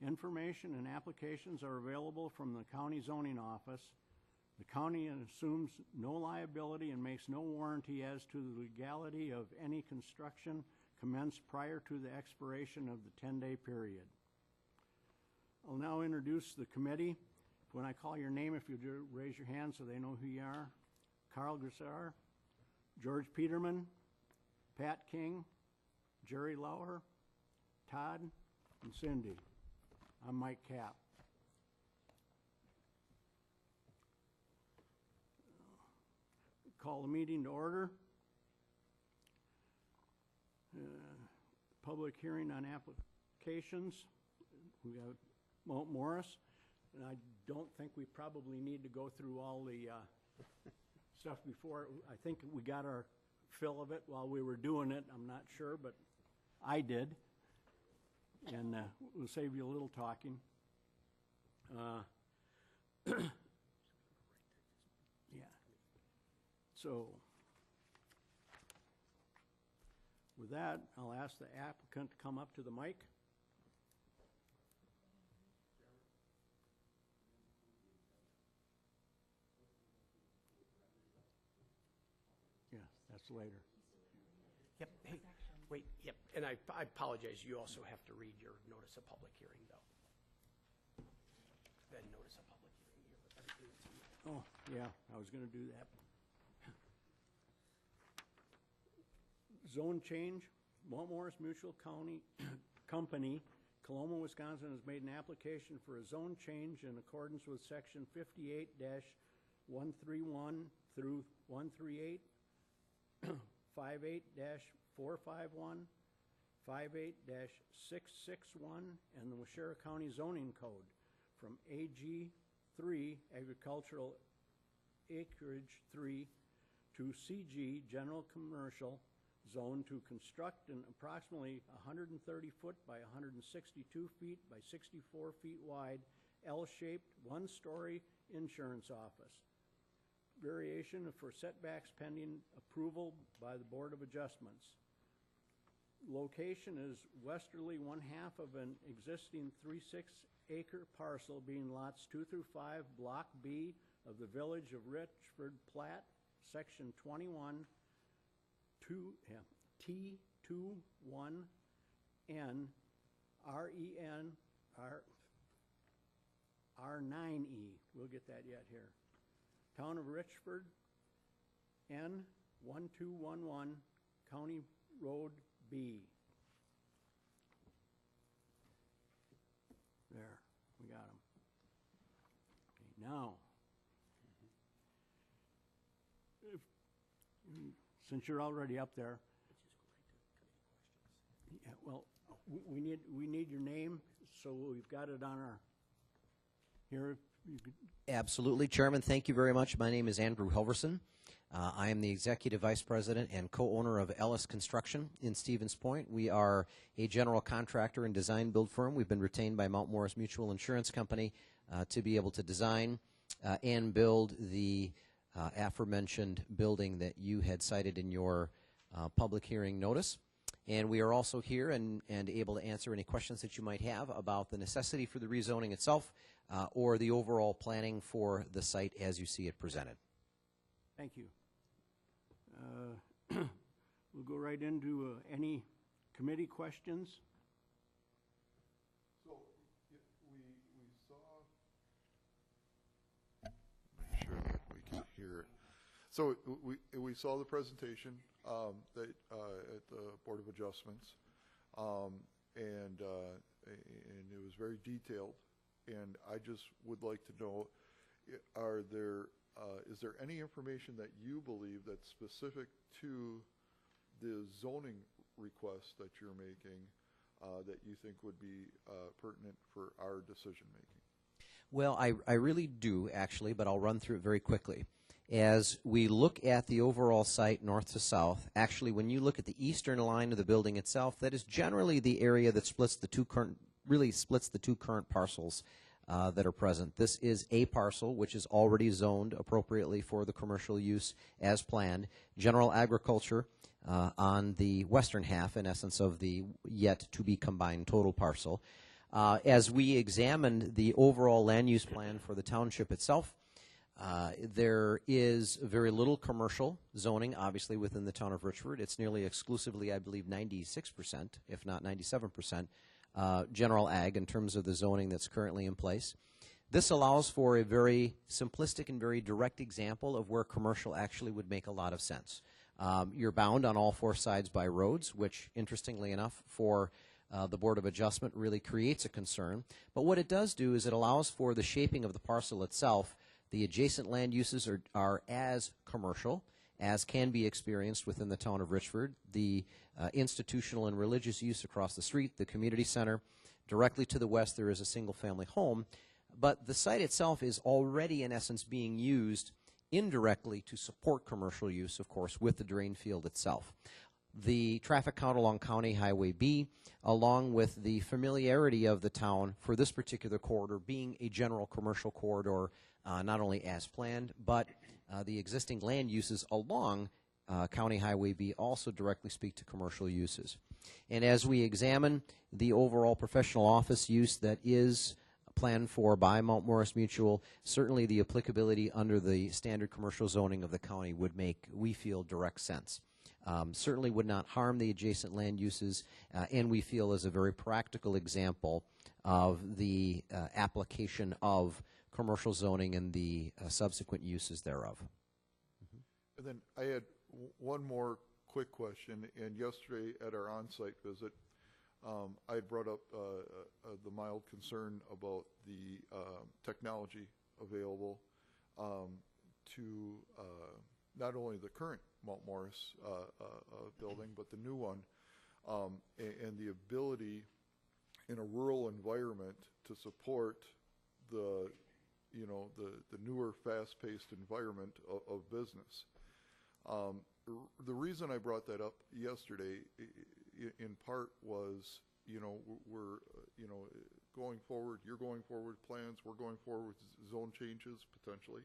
Information and applications are available from the county zoning office. The county assumes no liability and makes no warranty as to the legality of any construction commenced prior to the expiration of the 10-day period. I'll now introduce the committee. When I call your name, if you do raise your hand so they know who you are. Carl Grissar, George Peterman, Pat King, Jerry Lauer, Todd, and Cindy. I'm Mike Kapp. Call the meeting to order. Public hearing on applications. We have Mount Morris, and I don't think we probably need to go through all the stuff before. I think we got our fill of it while we were doing it. I'm not sure, but I did. And we'll save you a little talking. Yeah. So, with that, I'll ask the applicant to come up to the mic. Yeah, that's later. Yep, hey, wait, yep, and I apologize, you also have to read your notice of public hearing, though. Then notice of public hearing here with everything that's in there. Oh, yeah, I was gonna do that. Zone change, Mount Morris Mutual County Company, Coloma, Wisconsin has made an application for a zone change in accordance with section 58-131 through 138, 58-451, 58-661, and the Waushara County Zoning Code from AG3, Agricultural Acreage 3, to CG, General Commercial Zone, to construct an approximately 130 foot by 162 feet by 64 feet wide L-shaped one-story insurance office. Variation for setbacks pending approval by the Board of Adjustments. Location is westerly 1/2 of an existing 3/6 acre parcel, being lots 2 through 5, Block B of the Village of Richford Plat, Section 21, T21N, REN, R9E. We'll get that yet here. Town of Richford, N1211, County Road B. There, we got them. Okay, now, since you're already up there. Yeah, well, We need your name, so we've got it on our, here, you could, Absolutely, Chairman. Thank you very much. My name is Andrew Helverson. I am the Executive Vice President and co-owner of Ellis Construction in Stevens Point. We are a general contractor and design build firm. We've been retained by Mount Morris Mutual Insurance Company to be able to design and build the aforementioned building that you had cited in your public hearing notice. And we are also here and able to answer any questions that you might have about the necessity for the rezoning itself or the overall planning for the site as you see it presented. thank you. We'll go right into any committee questions. So, we saw, make sure that we can hear it. So, we saw the presentation that at the Board of Adjustments, and it was very detailed. And I just would like to know, is there any information that you believe that's specific to the zoning request that you're making that you think would be pertinent for our decision making? Well, I really do, actually, but I'll run through it very quickly. As we look at the overall site north to south, actually, when you look at the eastern line of the building itself, that is generally the area that splits the two current parcels that are present. This is a parcel which is already zoned appropriately for the commercial use as planned. General agriculture on the western half, in essence, of the yet to be combined total parcel. As we examined the overall land use plan for the township itself, there is very little commercial zoning, obviously, within the town of Richford. It's nearly exclusively, I believe, 96%, if not 97%, general ag in terms of the zoning that's currently in place. This allows for a very simplistic and very direct example of where commercial actually would make a lot of sense. You're bound on all four sides by roads, which, interestingly enough, for the Board of Adjustment really creates a concern. But what it does do is it allows for the shaping of the parcel itself. The adjacent land uses are as commercial as can be experienced within the town of Richford. The institutional and religious use across the street, the community center. Directly to the west, there is a single-family home. But the site itself is already, in essence, being used indirectly to support commercial use, of course, with the drain field itself. The traffic count along County Highway B, along with the familiarity of the town for this particular corridor being a general commercial corridor, not only as planned, but the existing land uses along County Highway B also directly speak to commercial uses. And as we examine the overall professional office use that is planned for by Mount Morris Mutual, certainly the applicability under the standard commercial zoning of the county would make, we feel, direct sense. Certainly would not harm the adjacent land uses, and we feel is a very practical example of the application of commercial zoning and the subsequent uses thereof. And then I had one more quick question. And yesterday at our on-site visit, I had brought up the mild concern about the technology available to not only the current Mount Morris building, but the new one, and the ability in a rural environment to support the newer, fast-paced environment of business. The reason I brought that up yesterday, in part, was we're going forward. You're going forward with plans. We're going forward with zone changes potentially,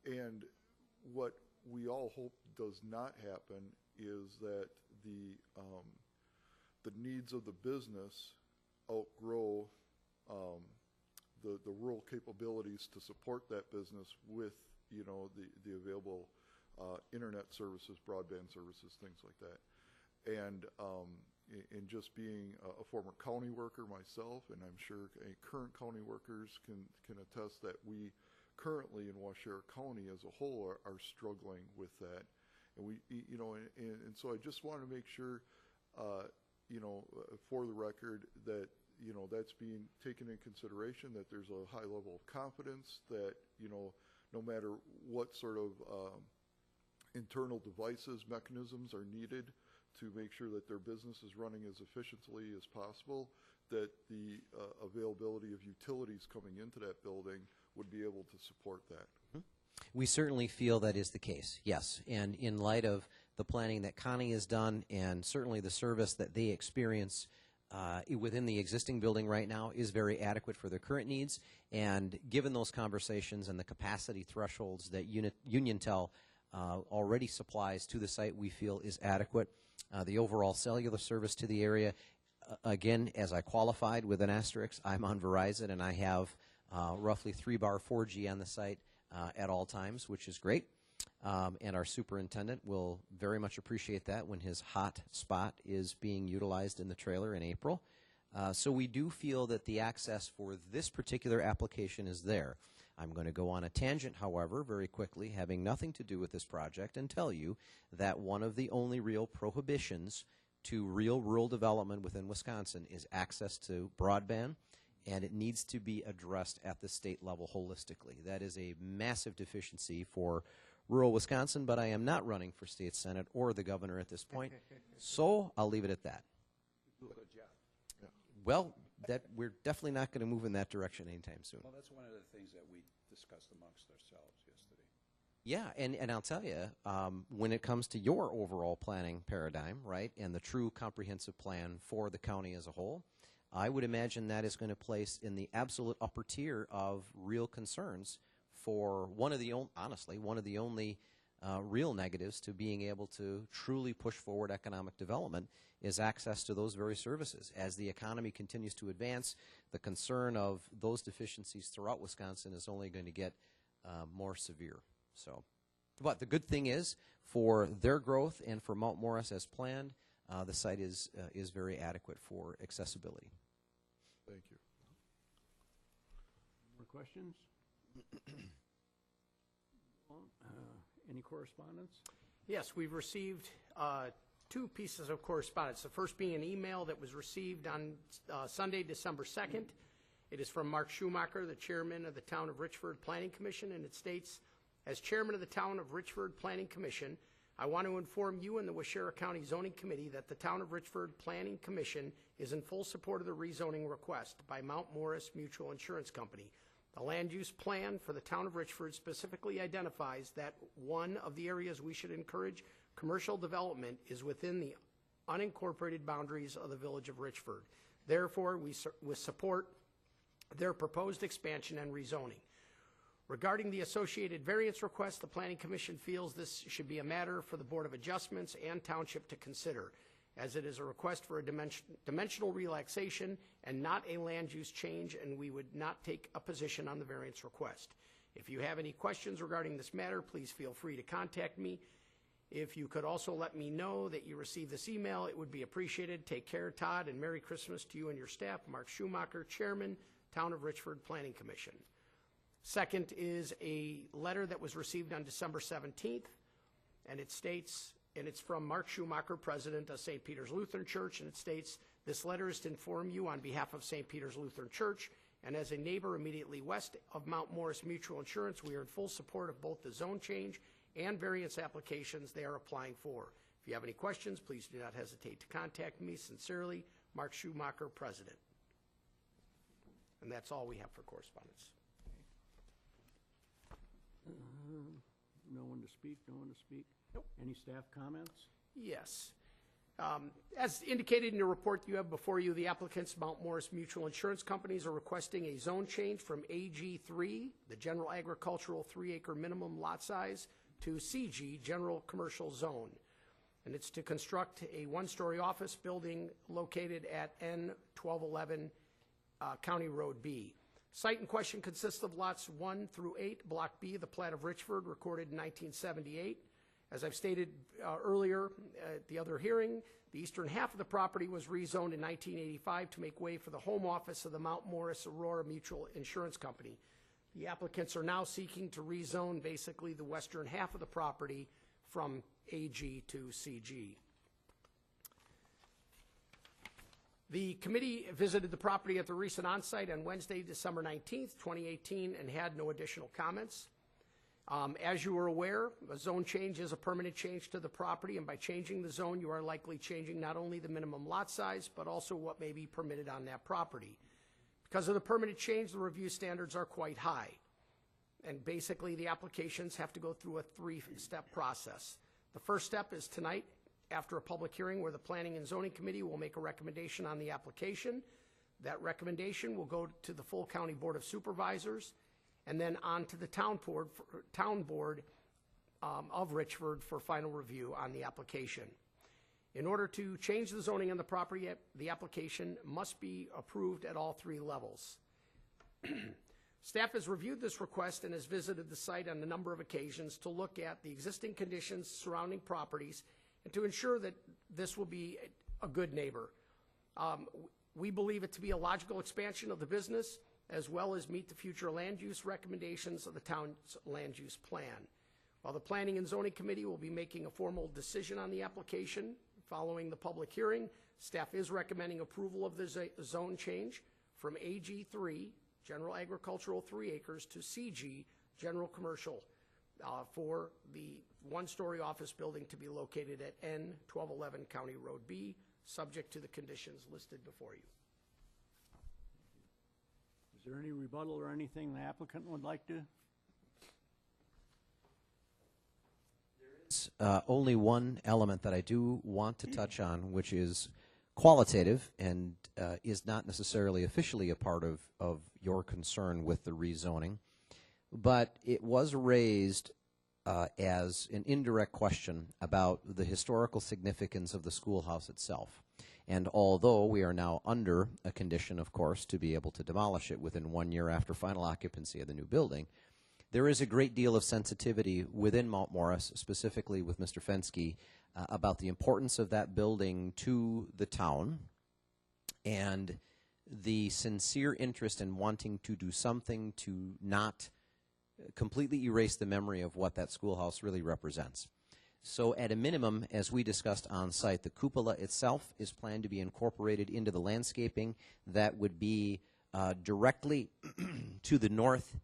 and what we all hope does not happen is that the needs of the business outgrow the rural capabilities to support that business with the available internet services, broadband services, things like that. And in just being a former county worker myself, and I'm sure current county workers can attest that we currently in Waushara County as a whole are struggling with that. And we, and so I just want to make sure, for the record, that that's being taken in consideration, that there's a high level of confidence that, no matter what sort of internal devices, mechanisms are needed to make sure that their business is running as efficiently as possible, that the availability of utilities coming into that building would be able to support that. We certainly feel that is the case, yes. And in light of the planning that Connie has done and certainly the service that they experience within the existing building right now is very adequate for their current needs. And given those conversations and the capacity thresholds that UnionTel already supplies to the site, we feel is adequate. The overall cellular service to the area, again, as I qualified with an asterisk, I'm on Verizon and I have roughly 3-bar 4G on the site at all times, which is great. And our superintendent will very much appreciate that when his hot spot is being utilized in the trailer in April. So we do feel that the access for this particular application is there. I'm going to go on a tangent, however, very quickly, having nothing to do with this project, and tell you that one of the only real prohibitions to real rural development within Wisconsin is access to broadband, and it needs to be addressed at the state level holistically. That is a massive deficiency for rural Wisconsin, but I am not running for state senate or the governor at this point, so I'll leave it at that. Well, we're definitely not going to move in that direction anytime soon. Well, that's one of the things that we discussed amongst ourselves yesterday. Yeah, and I'll tell you, when it comes to your overall planning paradigm, right, and the true comprehensive plan for the county as a whole, I would imagine that is going to place in the absolute upper tier of real concerns for honestly, one of the only real negatives to being able to truly push forward economic development is access to those very services. As the economy continues to advance, the concern of those deficiencies throughout Wisconsin is only going to get more severe. So, but the good thing is, for their growth and for Mount Morris as planned, the site is very adequate for accessibility. Thank you. More questions? Any correspondence? Yes, we've received 2 pieces of correspondence. The first being an email that was received on Sunday, December 2nd. It is from Mark Schumacher, the chairman of the Town of Richford Planning Commission, and it states, as chairman of the Town of Richford Planning Commission, I want to inform you and the Waushara County Zoning Committee that the Town of Richford Planning Commission is in full support of the rezoning request by Mount Morris Mutual Insurance Company. The land use plan for the Town of Richford specifically identifies that one of the areas we should encourage commercial development is within the unincorporated boundaries of the village of Richford. Therefore, we support their proposed expansion and rezoning. Regarding the associated variance request, the Planning Commission feels this should be a matter for the Board of Adjustments and Township to consider, as it is a request for a dimensional relaxation and not a land use change, and we would not take a position on the variance request. If you have any questions regarding this matter, please feel free to contact me. If you could also let me know that you received this email, it would be appreciated. Take care, Todd, and Merry Christmas to you and your staff. Mark Schumacher, Chairman, Town of Richford Planning Commission. Second is a letter that was received on December 17th, and it states, and it's from Mark Schumacher, President of St. Peter's Lutheran Church, and it states, this letter is to inform you on behalf of St. Peter's Lutheran Church, and as a neighbor immediately west of Mount Morris Mutual Insurance, we are in full support of both the zone change and variance applications they are applying for. If you have any questions, please do not hesitate to contact me. Sincerely, Mark Schumacher, President. And that's all we have for correspondence. No one to speak, no one to speak? Nope. Any staff comments? Yes. As indicated in your report you have before you, the applicants, Mount Morris Mutual Insurance Companies, are requesting a zone change from AG3, the General Agricultural 3-acre minimum lot size, to CG, General Commercial Zone. And it's to construct a 1-story office building located at N1211 County Road B. Site in question consists of lots 1 through 8, Block B, the plat of Richford, recorded in 1978. As I've stated earlier at the other hearing, the eastern half of the property was rezoned in 1985 to make way for the home office of the Mount Morris Aurora Mutual Insurance Company. The applicants are now seeking to rezone basically the western half of the property from AG to CG. The committee visited the property at the recent onsite on Wednesday, December 19th, 2018, and had no additional comments. As you are aware, a zone change is a permanent change to the property, and by changing the zone, you are likely changing not only the minimum lot size, but also what may be permitted on that property. Because of the permanent change, the review standards are quite high. And basically, the applications have to go through a three-step process. The first step is tonight, after a public hearing, where the Planning and Zoning Committee will make a recommendation on the application. That recommendation will go to the full County Board of Supervisors, and then on to the town board of Richford for final review on the application. In order to change the zoning on the property, the application must be approved at all three levels. Staff has reviewed this request and has visited the site on a number of occasions to look at the existing conditions surrounding properties and to ensure that this will be a good neighbor. We believe it to be a logical expansion of the business, as well as meet the future land use recommendations of the town's land use plan. While the Planning and Zoning Committee will be making a formal decision on the application following the public hearing, staff is recommending approval of the zone change from AG3, General Agricultural 3 acres, to CG, General Commercial, for the one-story office building to be located at N1211 County Road B, subject to the conditions listed before you. Is there any rebuttal or anything the applicant would like to? Only one element that I do want to touch on, which is qualitative and is not necessarily officially a part of your concern with the rezoning, but it was raised as an indirect question about the historical significance of the schoolhouse itself. And although we are now under a condition, of course, to be able to demolish it within 1 year after final occupancy of the new building, there is a great deal of sensitivity within Mount Morris, specifically with Mr. Fenske, about the importance of that building to the town and the sincere interest in wanting to do something to not completely erase the memory of what that schoolhouse really represents. So at a minimum, as we discussed on site, the cupola itself is planned to be incorporated into the landscaping that would be directly to the north,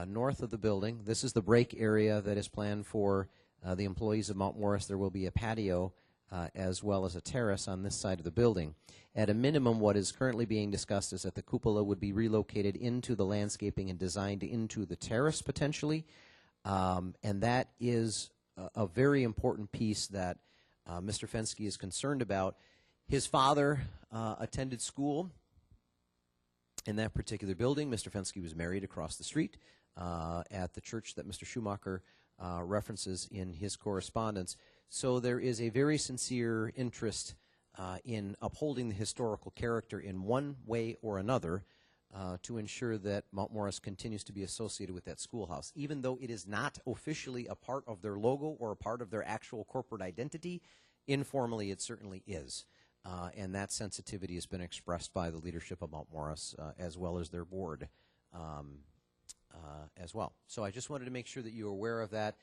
north of the building. This is the break area that is planned for the employees of Mount Morris. There will be a patio as well as a terrace on this side of the building. At a minimum, what is currently being discussed is that the cupola would be relocated into the landscaping and designed into the terrace potentially. And that is a very important piece that Mr. Fenske is concerned about. His father attended school in that particular building. Mr. Fenske was married across the street at the church that Mr. Schumacher references in his correspondence. So there is a very sincere interest in upholding the historical character in one way or another to ensure that Mount Morris continues to be associated with that schoolhouse. Even though it is not officially a part of their logo or a part of their actual corporate identity, informally it certainly is. And that sensitivity has been expressed by the leadership of Mount Morris as well as their board as well. So I just wanted to make sure that you're aware of that.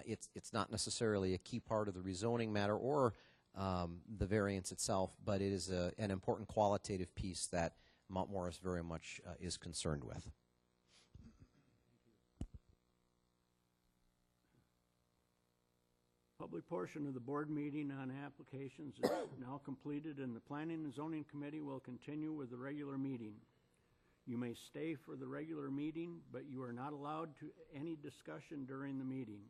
It's not necessarily a key part of the rezoning matter or the variance itself, but it is an important qualitative piece that Mount Morris very much is concerned with. Public portion of the board meeting on applications is now completed, and the Planning and Zoning Committee will continue with the regular meeting. You may stay for the regular meeting, but you are not allowed to any discussion during the meeting.